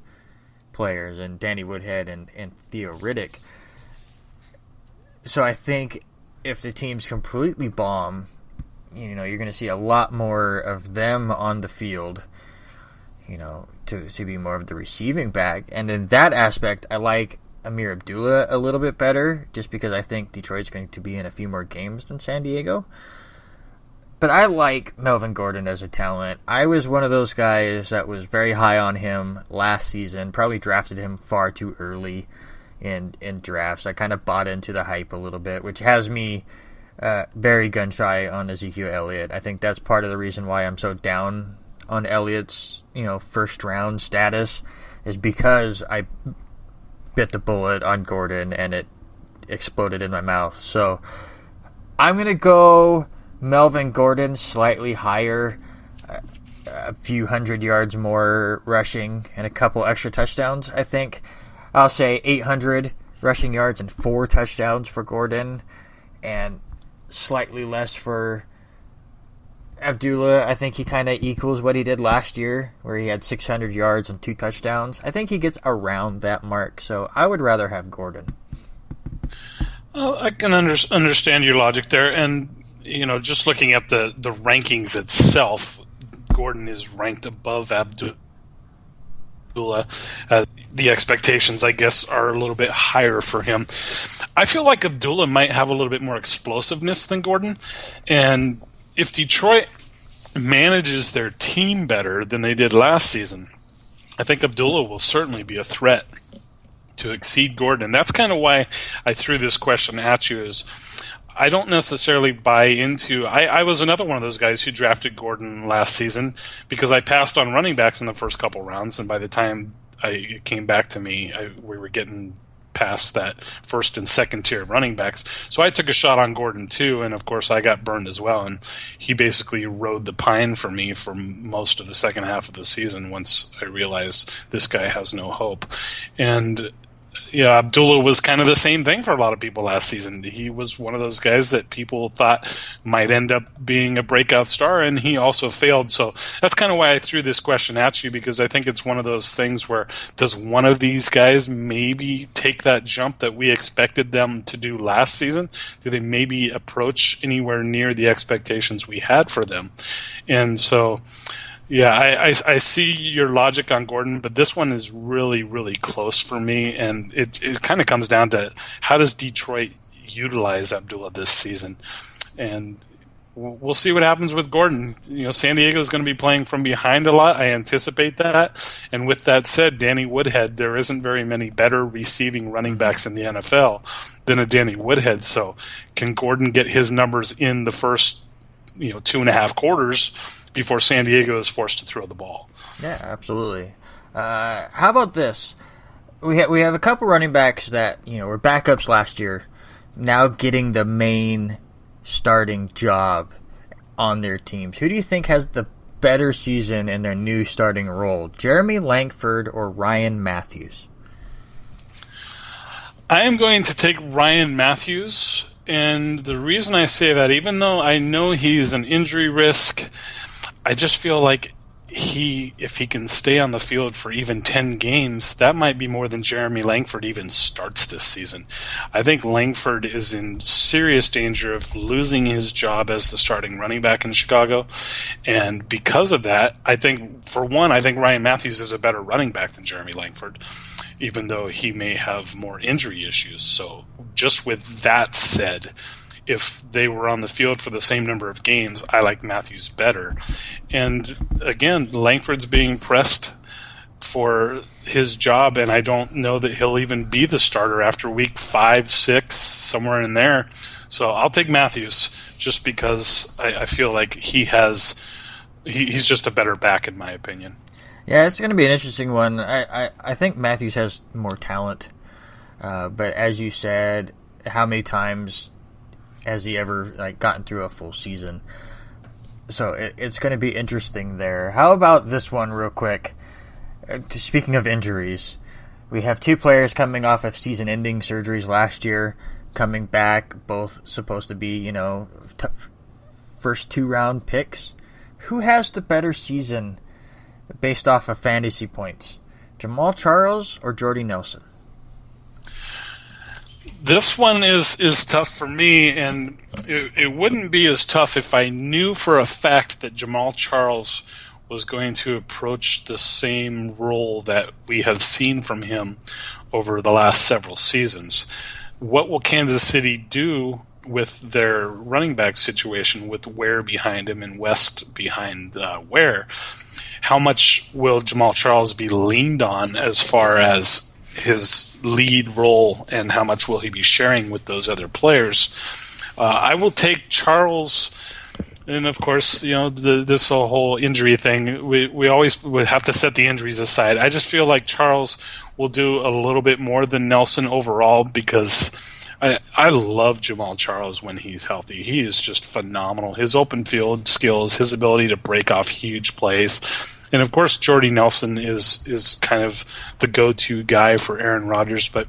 S1: players, and Danny Woodhead and Theo Riddick. So I think if the teams completely bomb, you're going to see a lot more of them on the field, to be more of the receiving back. And in that aspect, I like Ameer Abdullah a little bit better, just because I think Detroit's going to be in a few more games than San Diego. But I like Melvin Gordon as a talent. I was one of those guys that was very high on him last season, probably drafted him far too early in drafts. I kind of bought into the hype a little bit, which has me very gun-shy on Ezekiel Elliott. I think that's part of the reason why I'm so down on Elliott's first-round status, is because I bit the bullet on Gordon and it exploded in my mouth. So I'm going to go Melvin Gordon slightly higher, a few hundred yards more rushing and a couple extra touchdowns, I think. I'll say 800 rushing yards and 4 touchdowns for Gordon, and slightly less for Abdullah. I think he kind of equals what he did last year, where he had 600 yards and 2 touchdowns. I think he gets around that mark, so I would rather have Gordon.
S2: Well, I can understand your logic there, and just looking at the rankings itself, Gordon is ranked above Abdullah. The expectations, I guess, are a little bit higher for him. I feel like Abdullah might have a little bit more explosiveness than Gordon, and if Detroit manages their team better than they did last season, I think Abdullah will certainly be a threat to exceed Gordon. And that's kind of why I threw this question at you, is I don't necessarily buy into... I was another one of those guys who drafted Gordon last season because I passed on running backs in the first couple rounds, and by the time it came back to me, we were getting past that first and second tier of running backs. So I took a shot on Gordon too, and of course I got burned as well, and he basically rode the pine for me for most of the second half of the season once I realized this guy has no hope. And Yeah, Abdullah was kind of the same thing for a lot of people last season. He was one of those guys that people thought might end up being a breakout star, and he also failed. So that's kind of why I threw this question at you, because I think it's one of those things where does one of these guys maybe take that jump that we expected them to do last season? Do they maybe approach anywhere near the expectations we had for them? And so... yeah, I see your logic on Gordon, but this one is really, really close for me, and it kind of comes down to how does Detroit utilize Abdullah this season, and we'll see what happens with Gordon. San Diego is going to be playing from behind a lot. I anticipate that, and with that said, Danny Woodhead, there isn't very many better receiving running backs in the NFL than a Danny Woodhead. So, can Gordon get his numbers in the first 2.5 quarters before San Diego is forced to throw the ball?
S1: Yeah, absolutely. How about this? We have a couple running backs that were backups last year, now getting the main starting job on their teams. Who do you think has the better season in their new starting role, Jeremy Langford or Ryan Matthews?
S2: I am going to take Ryan Matthews, and the reason I say that, even though I know he's an injury risk, I just feel like if he can stay on the field for even 10 games, that might be more than Jeremy Langford even starts this season. I think Langford is in serious danger of losing his job as the starting running back in Chicago. And because of that, I think Ryan Matthews is a better running back than Jeremy Langford, even though he may have more injury issues. So just with that said, if they were on the field for the same number of games, I like Matthews better. And again, Langford's being pressed for his job, and I don't know that he'll even be the starter after week 5, 6, somewhere in there. So I'll take Matthews just because I feel like he's just a better back, in my opinion.
S1: Yeah, it's going to be an interesting one. I think Matthews has more talent, but as you said, how many times has he ever gotten through a full season? So it's going to be interesting there. How about this one real quick? Speaking of injuries, we have 2 players coming off of season-ending surgeries last year, coming back, both supposed to be, first 2-round picks. Who has the better season based off of fantasy points? Jamaal Charles or Jordy Nelson?
S2: This one is tough for me, and it wouldn't be as tough if I knew for a fact that Jamaal Charles was going to approach the same role that we have seen from him over the last several seasons. What will Kansas City do with their running back situation with Ware behind him and West behind Ware? How much will Jamaal Charles be leaned on as far as his lead role, and how much will he be sharing with those other players? I will take Charles, and of course, this whole injury thing, we always would have to set the injuries aside. I just feel like Charles will do a little bit more than Nelson overall, because I love Jamaal Charles when he's healthy. He is just phenomenal. His open field skills, his ability to break off huge plays. And of course, Jordy Nelson is kind of the go-to guy for Aaron Rodgers, but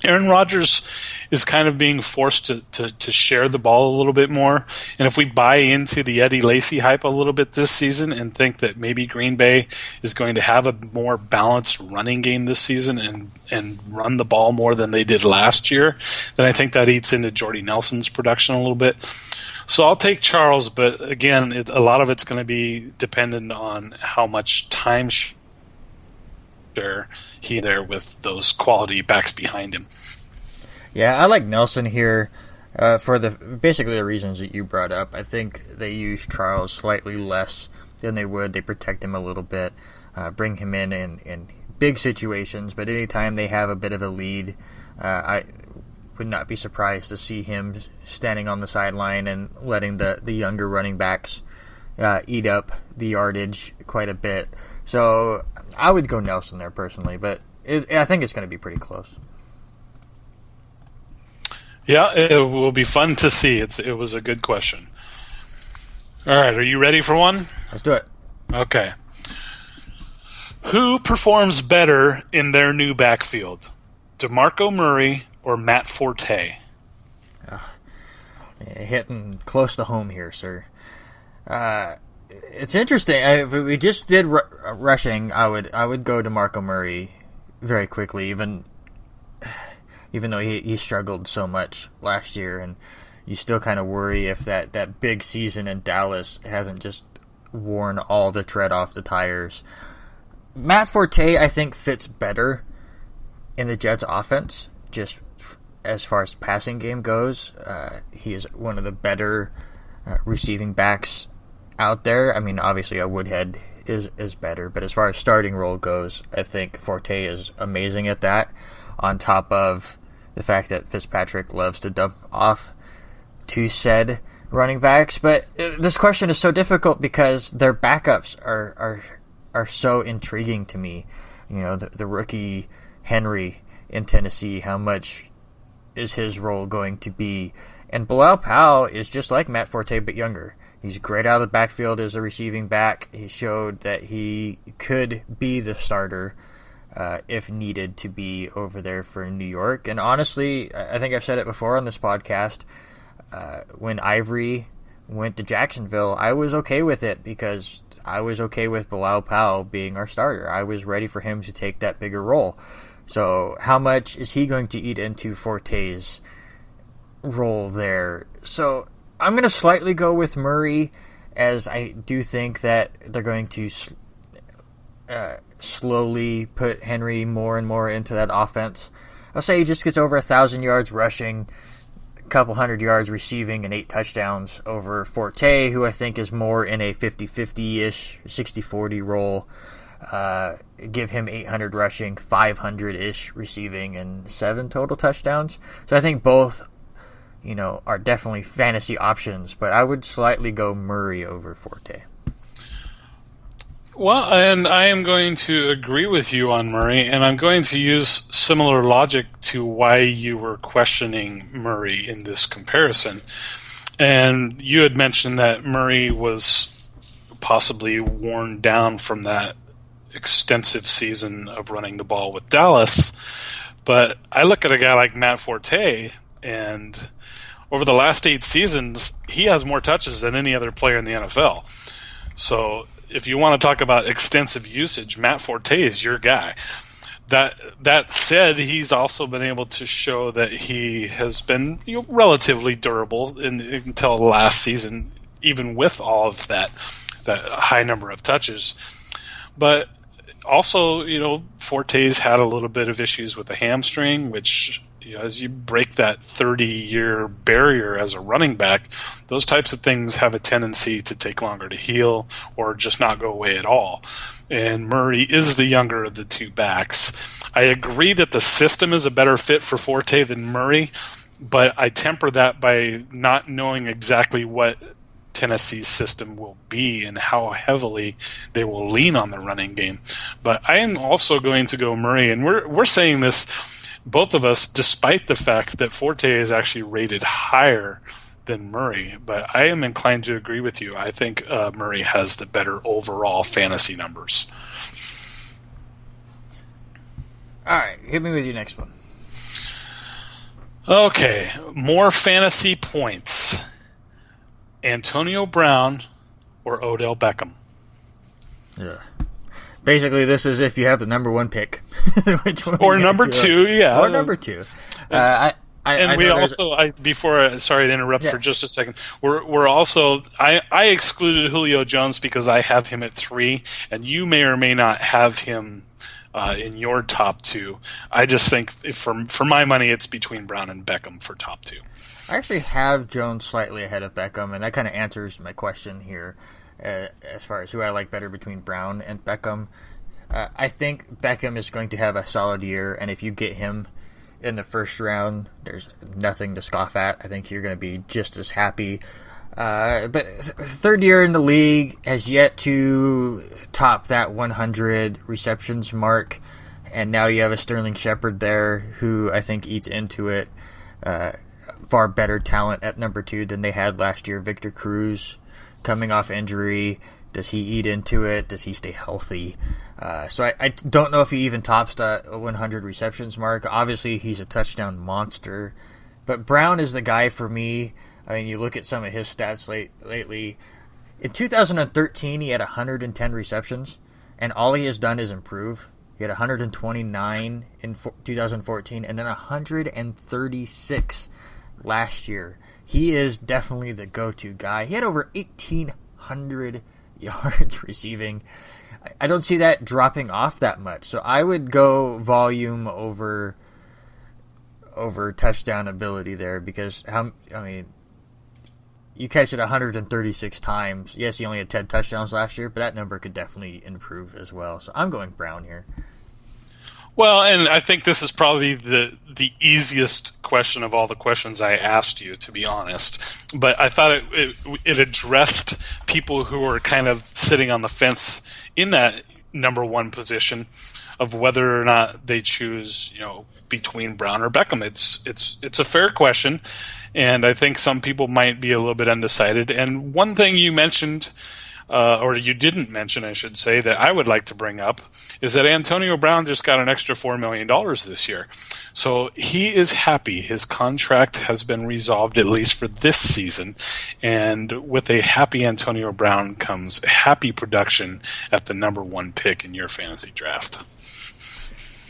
S2: Aaron Rodgers is kind of being forced to share the ball a little bit more. And if we buy into the Eddie Lacy hype a little bit this season and think that maybe Green Bay is going to have a more balanced running game this season and run the ball more than they did last year, then I think that eats into Jordy Nelson's production a little bit. So I'll take Charles, but again, a lot of it's going to be dependent on how much time share he there with those quality backs behind him.
S1: Yeah, I like Nelson here for basically the reasons that you brought up. I think they use Charles slightly less than they would. They protect him a little bit, bring him in big situations, but anytime they have a bit of a lead, I would not be surprised to see him standing on the sideline and letting the younger running backs eat up the yardage quite a bit. So I would go Nelson there personally, but I think it's going to be pretty close.
S2: Yeah, it will be fun to see. It was a good question. All right, are you ready for one?
S1: Let's do it.
S2: Okay. Who performs better in their new backfield? DeMarco Murray or Matt Forte?
S1: Hitting close to home here, sir. It's interesting. If we just did rushing, I would go DeMarco Murray very quickly, even though he struggled so much last year, and you still kind of worry if that big season in Dallas hasn't just worn all the tread off the tires. Matt Forte, I think, fits better in the Jets' offense, just as far as passing game goes. He is one of the better receiving backs out there. I mean, obviously, a Woodhead is better, but as far as starting role goes, I think Forte is amazing at that, on top of the fact that Fitzpatrick loves to dump off to said running backs. But this question is so difficult because their backups are so intriguing to me. You know, the rookie Henry in Tennessee, how much is his role going to be? And Bilal Powell is just like Matt Forte, but younger. He's great out of the backfield as a receiving back. He showed that he could be the starter if needed to be over there for New York. And honestly, I think I've said it before on this podcast, when Ivory went to Jacksonville, I was okay with it because I was okay with Bilal Powell being our starter. I was ready for him to take that bigger role. So how much is he going to eat into Forte's role there? So I'm going to slightly go with Murray, as I do think that they're going to slowly put Henry more and more into that offense. I'll say he just gets over 1,000 yards rushing, a couple hundred yards receiving, and 8 touchdowns over Forte, who I think is more in a 50-50-ish, 60-40 role. Give him 800 rushing, 500-ish receiving, and 7 total touchdowns. So I think both, are definitely fantasy options, but I would slightly go Murray over Forte.
S2: Well, and I am going to agree with you on Murray, and I'm going to use similar logic to why you were questioning Murray in this comparison. And you had mentioned that Murray was possibly worn down from that extensive season of running the ball with Dallas. But I look at a guy like Matt Forte, and over the last 8 seasons, he has more touches than any other player in the NFL. So if you want to talk about extensive usage, Matt Forte is your guy. That said, he's also been able to show that he has been relatively durable until last season, even with all of that high number of touches. But also, Forte's had a little bit of issues with the hamstring, which, as you break that 30-year barrier as a running back, those types of things have a tendency to take longer to heal or just not go away at all. And Murray is the younger of the two backs. I agree that the system is a better fit for Forte than Murray, but I temper that by not knowing exactly what Tennessee's system will be and how heavily they will lean on the running game. But I am also going to go Murray, and we're saying this, both of us, despite the fact that Forte is actually rated higher than Murray. But I am inclined to agree with you. I think Murray has the better overall fantasy numbers.
S1: All right, hit me with your next one.
S2: Okay, more fantasy points. Antonio Brown or Odell Beckham?
S1: Yeah. Basically, this is if you have the number 1 pick.
S2: Or number 2, yeah.
S1: Or number 2.
S2: Sorry to interrupt for just a second. We're also I excluded Julio Jones because I have him at 3, and you may or may not have him in your top 2. I just think for my money, it's between Brown and Beckham for top 2.
S1: I actually have Jones slightly ahead of Beckham, and that kind of answers my question here as far as who I like better between Brown and Beckham. I think Beckham is going to have a solid year, and if you get him in the first round, there's nothing to scoff at. I think you're going to be just as happy. But third year in the league, has yet to top that 100 receptions mark, and now you have a Sterling Shepard there who I think eats into it. Far better talent at number 2 than they had last year. Victor Cruz coming off injury. Does he eat into it? Does he stay healthy? So I don't know if he even tops the 100 receptions mark. Obviously, he's a touchdown monster. But Brown is the guy for me. I mean, you look at some of his stats lately. In 2013, he had 110 receptions, and all he has done is improve. He had 129 in 2014, and then 136 last year. He is definitely the go-to guy. He had over 1,800 yards receiving. I don't see that dropping off that much. So I would go volume over touchdown ability there, because you catch it 136 times. Yes, he only had 10 touchdowns last year, but that number could definitely improve as well. So I'm going Brown here.
S2: Well, and I think this is probably the easiest question of all the questions I asked you, to be honest. But I thought it addressed people who are kind of sitting on the fence in that number one position of whether or not they choose, between Brown or Beckham. It's a fair question, and I think some people might be a little bit undecided. And one thing you mentioned, or you didn't mention, I should say, that I would like to bring up is that Antonio Brown just got an extra $4 million this year. So he is happy. His contract has been resolved, at least for this season. And with a happy Antonio Brown comes happy production at the number one pick in your fantasy draft.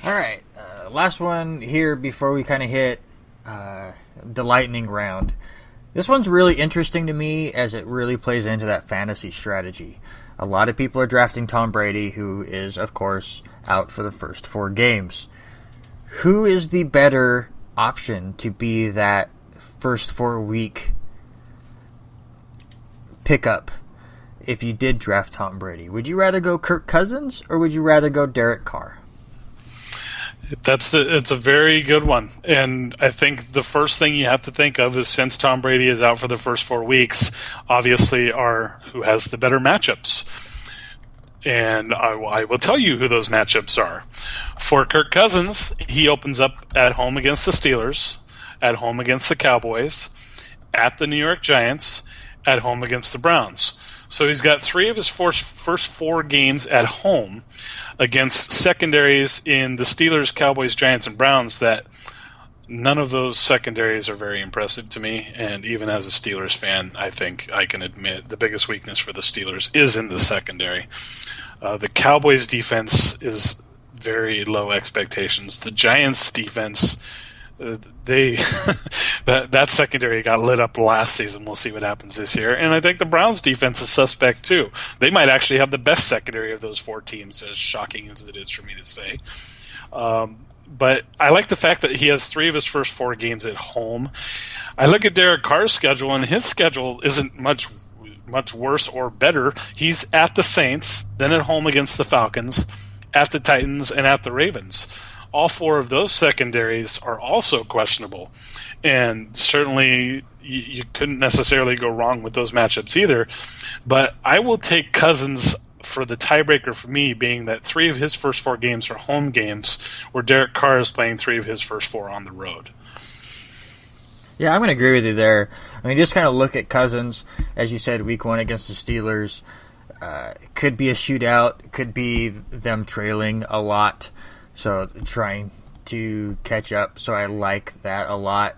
S1: All right. Last one here before we kind of hit the lightning round. This one's really interesting to me as it really plays into that fantasy strategy. A lot of people are drafting Tom Brady, who is, of course, out for the first 4 games. Who is the better option to be that first 4-week pickup if you did draft Tom Brady? Would you rather go Kirk Cousins or would you rather go Derek Carr?
S2: It's a very good one. And I think the first thing you have to think of is, since Tom Brady is out for the first 4 weeks, obviously are who has the better matchups. And I will tell you who those matchups are. For Kirk Cousins, he opens up at home against the Steelers, at home against the Cowboys, at the New York Giants, at home against the Browns. So he's got 3 of his first 4 games at home against secondaries in the Steelers, Cowboys, Giants, and Browns that none of those secondaries are very impressive to me. And even as a Steelers fan, I think I can admit the biggest weakness for the Steelers is in the secondary. The Cowboys defense is very low expectations. The Giants defense, that secondary got lit up last season. We'll see what happens this year. And I think the Browns defense is suspect too. They might actually have the best secondary of those 4 teams, as shocking as it is for me to say. But I like the fact that he has 3 of his first 4 games at home. I look at Derek Carr's schedule, and his schedule isn't much worse or better. He's at the Saints, then at home against the Falcons, at the Titans, and at the Ravens. All 4 of those secondaries are also questionable. And certainly you couldn't necessarily go wrong with those matchups either. But I will take Cousins for the tiebreaker for me, being that 3 of his first 4 games are home games, where Derek Carr is playing 3 of his first 4 on the road.
S1: Yeah, I'm going to agree with you there. I mean, just kind of look at Cousins, as you said, week 1 against the Steelers. Could be a shootout, could be them trailing a lot, so trying to catch up. So I like that a lot.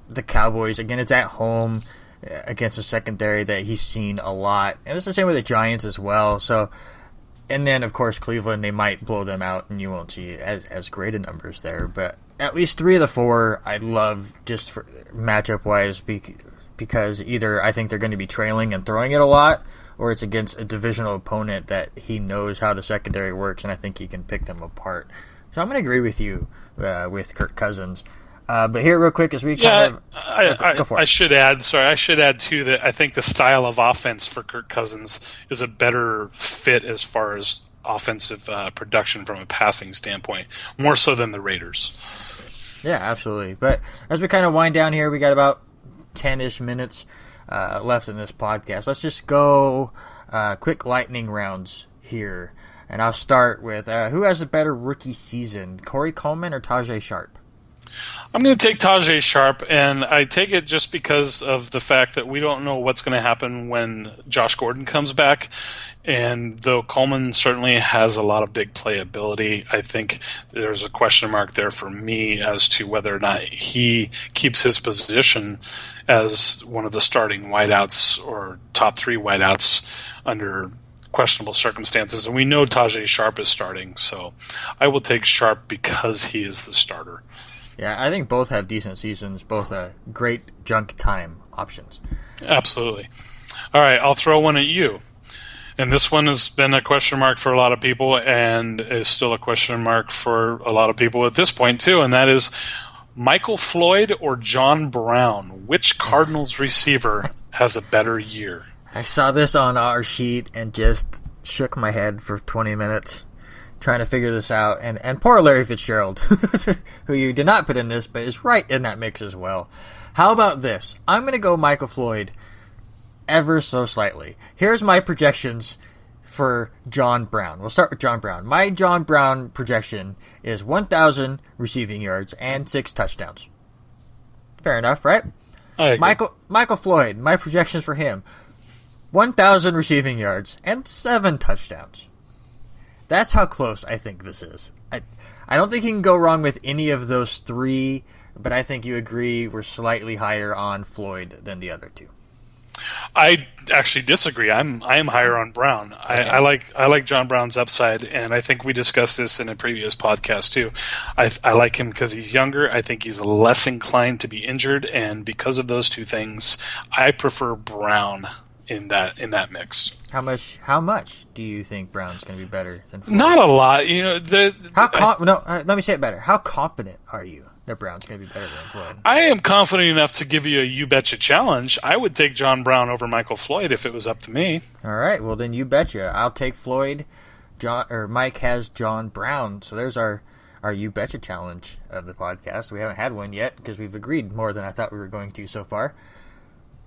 S1: The Cowboys, again, it's at home against a secondary that he's seen a lot. And it's the same with the Giants as well. So, and then, of course, Cleveland, they might blow them out, and you won't see as great a numbers there. But at least 3 of the 4 I love just for matchup-wise, because either I think they're going to be trailing and throwing it a lot, or it's against a divisional opponent that he knows how the secondary works, and I think he can pick them apart. So I'm going to agree with you with Kirk Cousins. But here, real quick, as we kind of go for it.
S2: I should add too that I think the style of offense for Kirk Cousins is a better fit as far as offensive production from a passing standpoint, more so than the Raiders.
S1: Yeah, absolutely. But as we kind of wind down here, we got about 10-ish minutes left in this podcast. Let's just go quick lightning rounds here. And I'll start with who has a better rookie season, Corey Coleman or Tajay Sharp?
S2: I'm going to take Tajay Sharp, and I take it just because of the fact that we don't know what's going to happen when Josh Gordon comes back. And though Coleman certainly has a lot of big playability, I think there's a question mark there for me as to whether or not he keeps his position as one of the starting wideouts or top 3 wideouts under questionable circumstances. And we know Tajay Sharp is starting, so I will take Sharp because he is the starter.
S1: Yeah, I think both have decent seasons, both great junk time options.
S2: Absolutely. All right, I'll throw one at you. And this one has been a question mark for a lot of people and is still a question mark for a lot of people at this point, too, and that is Michael Floyd or John Brown. Which Cardinals receiver has a better year?
S1: I saw this on our sheet and just shook my head for 20 minutes trying to figure this out. And poor Larry Fitzgerald, who you did not put in this, but is right in that mix as well. How about this? I'm going to go Michael Floyd ever so slightly. Here's my projections for John Brown. We'll start with John Brown. My John Brown projection is 1,000 receiving yards and 6 touchdowns. Fair enough, right? Michael Floyd, my projections for him, 1,000 receiving yards and 7 touchdowns. That's how close I think this is. I don't think you can go wrong with any of those 3, but I think you agree we're slightly higher on Floyd than the other 2.
S2: I actually disagree. I'm higher on Brown. Okay. I like John Brown's upside, and I think we discussed this in a previous podcast too. I like him because he's younger. I think he's less inclined to be injured, and because of those 2 things, I prefer Brown in that mix.
S1: How much do you think Brown's going to be better than Floyd?
S2: Not a lot.
S1: Let me say it better. How confident are you that Brown's going to be better than Floyd?
S2: I am confident enough to give you a You Betcha challenge. I would take John Brown over Michael Floyd if it was up to me.
S1: All right, well then You Betcha. I'll take Floyd. Mike has John Brown. So there's our You Betcha challenge of the podcast. We haven't had one yet because we've agreed more than I thought we were going to so far.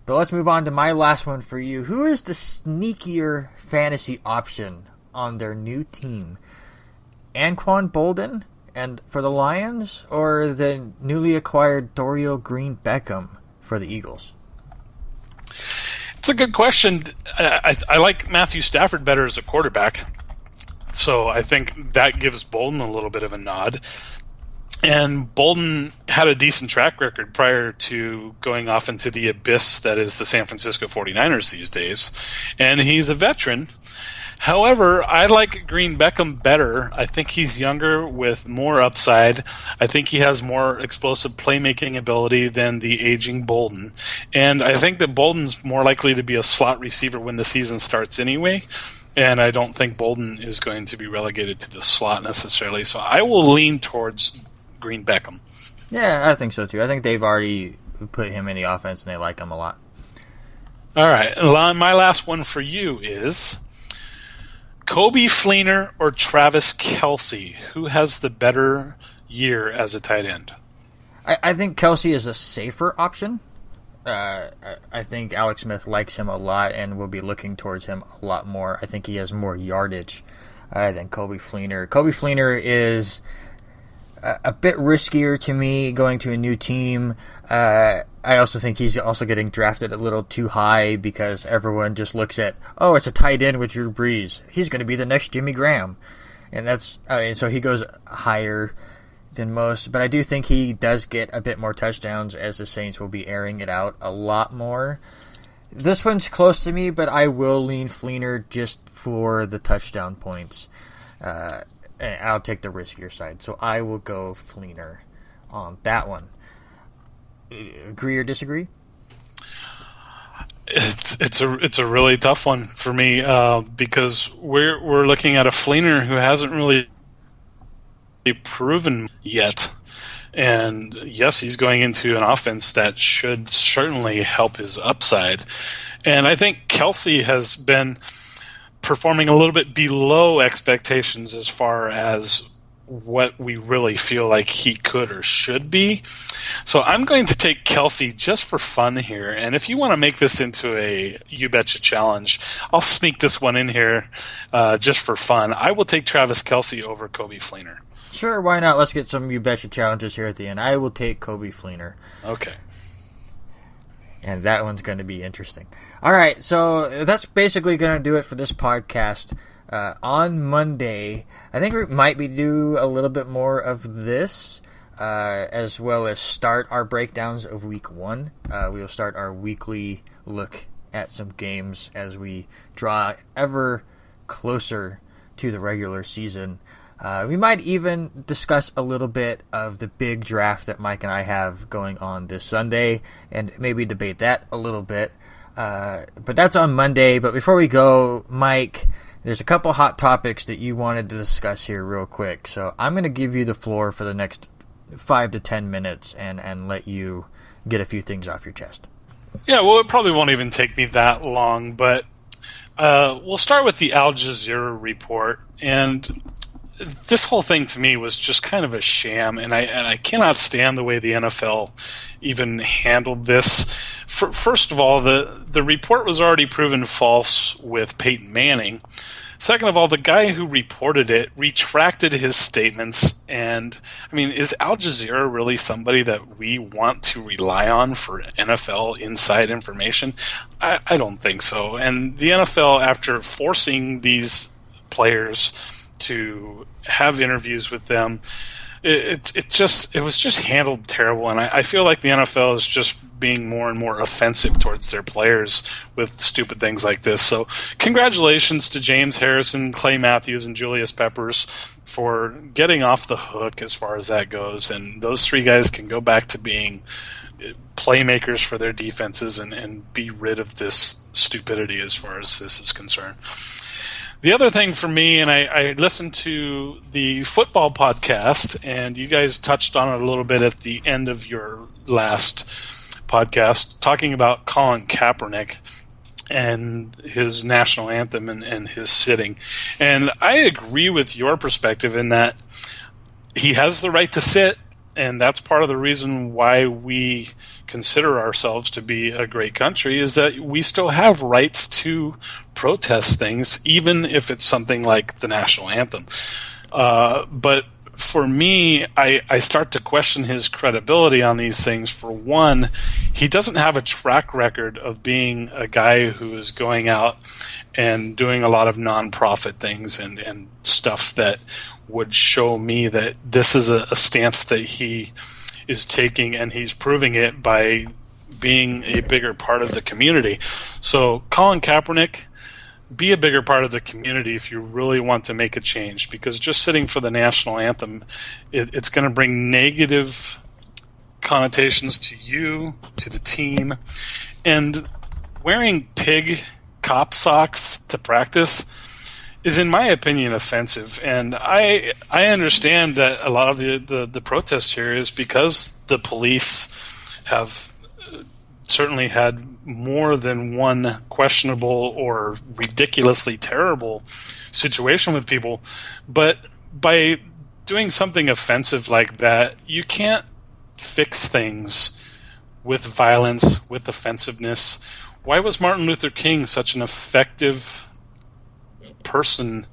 S1: But let's move on to my last one for you. Who is the sneakier fantasy option on their new team? Anquan Boldin and for the Lions, or the newly acquired Dorial Green-Beckham for the Eagles?
S2: It's a good question. I like Matthew Stafford better as a quarterback, so I think that gives Bolden a little bit of a nod. And Bolden had a decent track record prior to going off into the abyss that is the San Francisco 49ers these days, and he's a veteran. However, I like Green-Beckham better. I think he's younger with more upside. I think he has more explosive playmaking ability than the aging Bolden. And I think that Bolden's more likely to be a slot receiver when the season starts anyway. And I don't think Bolden is going to be relegated to the slot necessarily. So I will lean towards Green-Beckham.
S1: Yeah, I think so too. I think they've already put him in the offense and they like him a lot.
S2: All right. My last one for you is Coby Fleener or Travis Kelce? Who has the better year as a tight end?
S1: I think Kelce is a safer option. I think Alex Smith likes him a lot and will be looking towards him a lot more. I think he has more yardage than Coby Fleener. Coby Fleener is a bit riskier to me going to a new team. I also think he's also getting drafted a little too high because everyone just looks at, oh, it's a tight end with Drew Brees. He's going to be the next Jimmy Graham. And so he goes higher than most. But I do think he does get a bit more touchdowns as the Saints will be airing it out a lot more. This one's close to me, but I will lean Fleener just for the touchdown points. I'll take the riskier side. So I will go Fleener on that one. Agree or disagree?
S2: It's a really tough one for me because we're looking at a Fleener who hasn't really proven yet, and yes, he's going into an offense that should certainly help his upside. And I think Kelce has been performing a little bit below expectations as far as what we really feel like he could or should be. So I'm going to take Kelce just for fun here. And if you want to make this into a You Betcha challenge, I'll sneak this one in here just for fun. I will take Travis Kelce over Coby Fleener.
S1: Sure, why not? Let's get some You Betcha challenges here at the end. I will take Coby Fleener.
S2: Okay.
S1: And that one's going to be interesting. All right, so that's basically going to do it for this podcast. On Monday, I think we might be do a little bit more of this, as well as start our breakdowns of Week 1. We will start our weekly look at some games as we draw ever closer to the regular season. We might even discuss a little bit of the big draft that Mike and I have going on this Sunday, and maybe debate that a little bit. But that's on Monday. But before we go, Mike, there's a couple hot topics that you wanted to discuss here real quick. So I'm going to give you the floor for the next 5 to 10 minutes and let you get a few things off your chest.
S2: Yeah, well, it probably won't even take me that long, but we'll start with the Al Jazeera report. And this whole thing to me was just kind of a sham, and I cannot stand the way the NFL even handled this. First of all, the report was already proven false with Peyton Manning. Second of all, the guy who reported it retracted his statements. And, I mean, is Al Jazeera really somebody that we want to rely on for NFL inside information? I don't think so. And the NFL, after forcing these players to have interviews with them, it was just handled terrible, and I feel like the NFL is just being more and more offensive towards their players with stupid things like this. So congratulations to James Harrison, Clay Matthews, and Julius Peppers for getting off the hook as far as that goes, and those three guys can go back to being playmakers for their defenses and be rid of this stupidity as far as this is concerned. The other thing for me, and I listened to the football podcast, and you guys touched on it a little bit at the end of your last podcast, talking about Colin Kaepernick and his national anthem and his sitting. And I agree with your perspective in that he has the right to sit, and that's part of the reason why we consider ourselves to be a great country, is that we still have rights to protest things, even if it's something like the national anthem. But for me, I start to question his credibility on these things. For one, he doesn't have a track record of being a guy who is going out and doing a lot of nonprofit things and stuff that would show me that this is a stance that he is taking, and he's proving it by being a bigger part of the community. So Colin Kaepernick, be a bigger part of the community if you really want to make a change, because just sitting for the national anthem, it's going to bring negative connotations to you, to the team, and wearing pig cop socks to practice is, in my opinion, offensive. And I understand that a lot of the protest here is because the police have certainly had more than one questionable or ridiculously terrible situation with people. But by doing something offensive like that, you can't fix things with violence, with offensiveness. Why was Martin Luther King such an effective person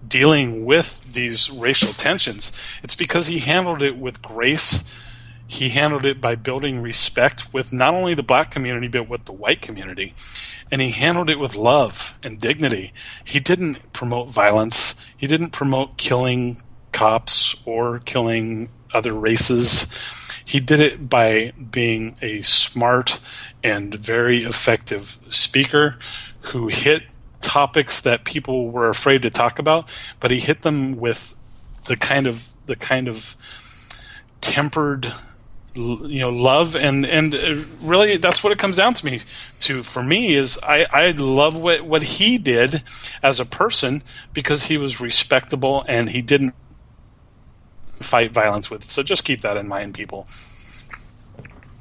S2: dealing with these racial tensions? It's because he handled it with grace. He handled it by building respect with not only the black community, but with the white community. And he handled it with love and dignity. He didn't promote violence. He didn't promote killing cops or killing other races. He did it by being a smart and very effective speaker who hit topics that people were afraid to talk about, but he hit them with the kind of tempered, love, and really that's what it comes down to me to. For me, is I love what he did as a person, because he was respectable and he didn't fight violence with. So just keep that in mind, people.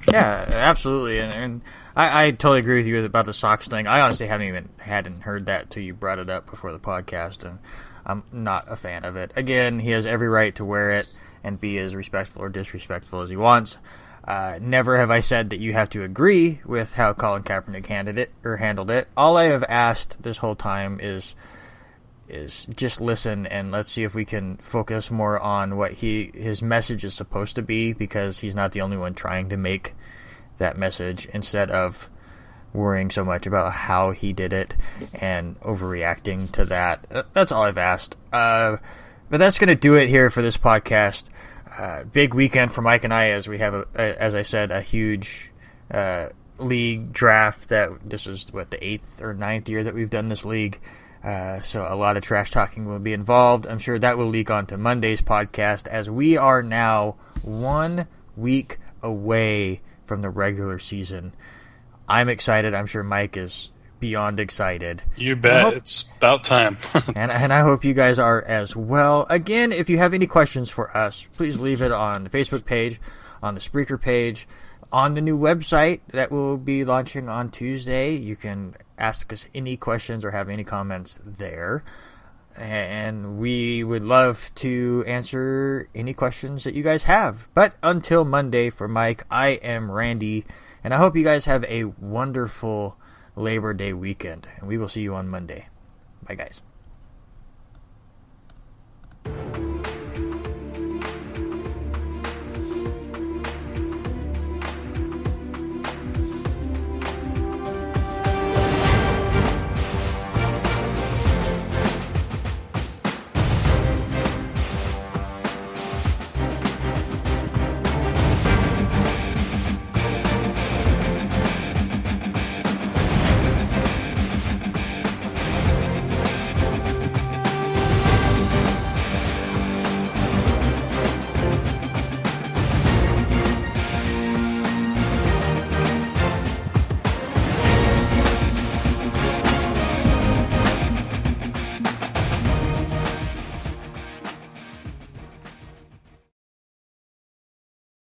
S1: Yeah, absolutely, and I totally agree with you about the socks thing. I honestly hadn't heard that till you brought it up before the podcast, and I'm not a fan of it. Again, he has every right to wear it and be as respectful or disrespectful as he wants. Never have I said that you have to agree with how Colin Kaepernick handled it. All I have asked this whole time is just listen and let's see if we can focus more on what his message is supposed to be, because he's not the only one trying to make that message, instead of worrying so much about how he did it and overreacting to that. That's all I've asked. But that's going to do it here for this podcast. Big weekend for Mike and I, as we have, as I said, a huge league draft. That this is the 8th or 9th year that we've done this league. So a lot of trash talking will be involved. I'm sure that will leak onto Monday's podcast, as we are now 1 week away from the regular season. I'm excited. I'm sure Mike is beyond excited.
S2: You bet. It's about time.
S1: and I hope you guys are as well. Again, if you have any questions for us, please leave it on the Facebook page, on the Spreaker page, on the new website that will be launching on Tuesday. You can ask us any questions or have any comments there. And we would love to answer any questions that you guys have. But until Monday, for Mike, I am Randy, and I hope you guys have a wonderful Labor Day weekend. And we will see you on Monday. Bye, guys.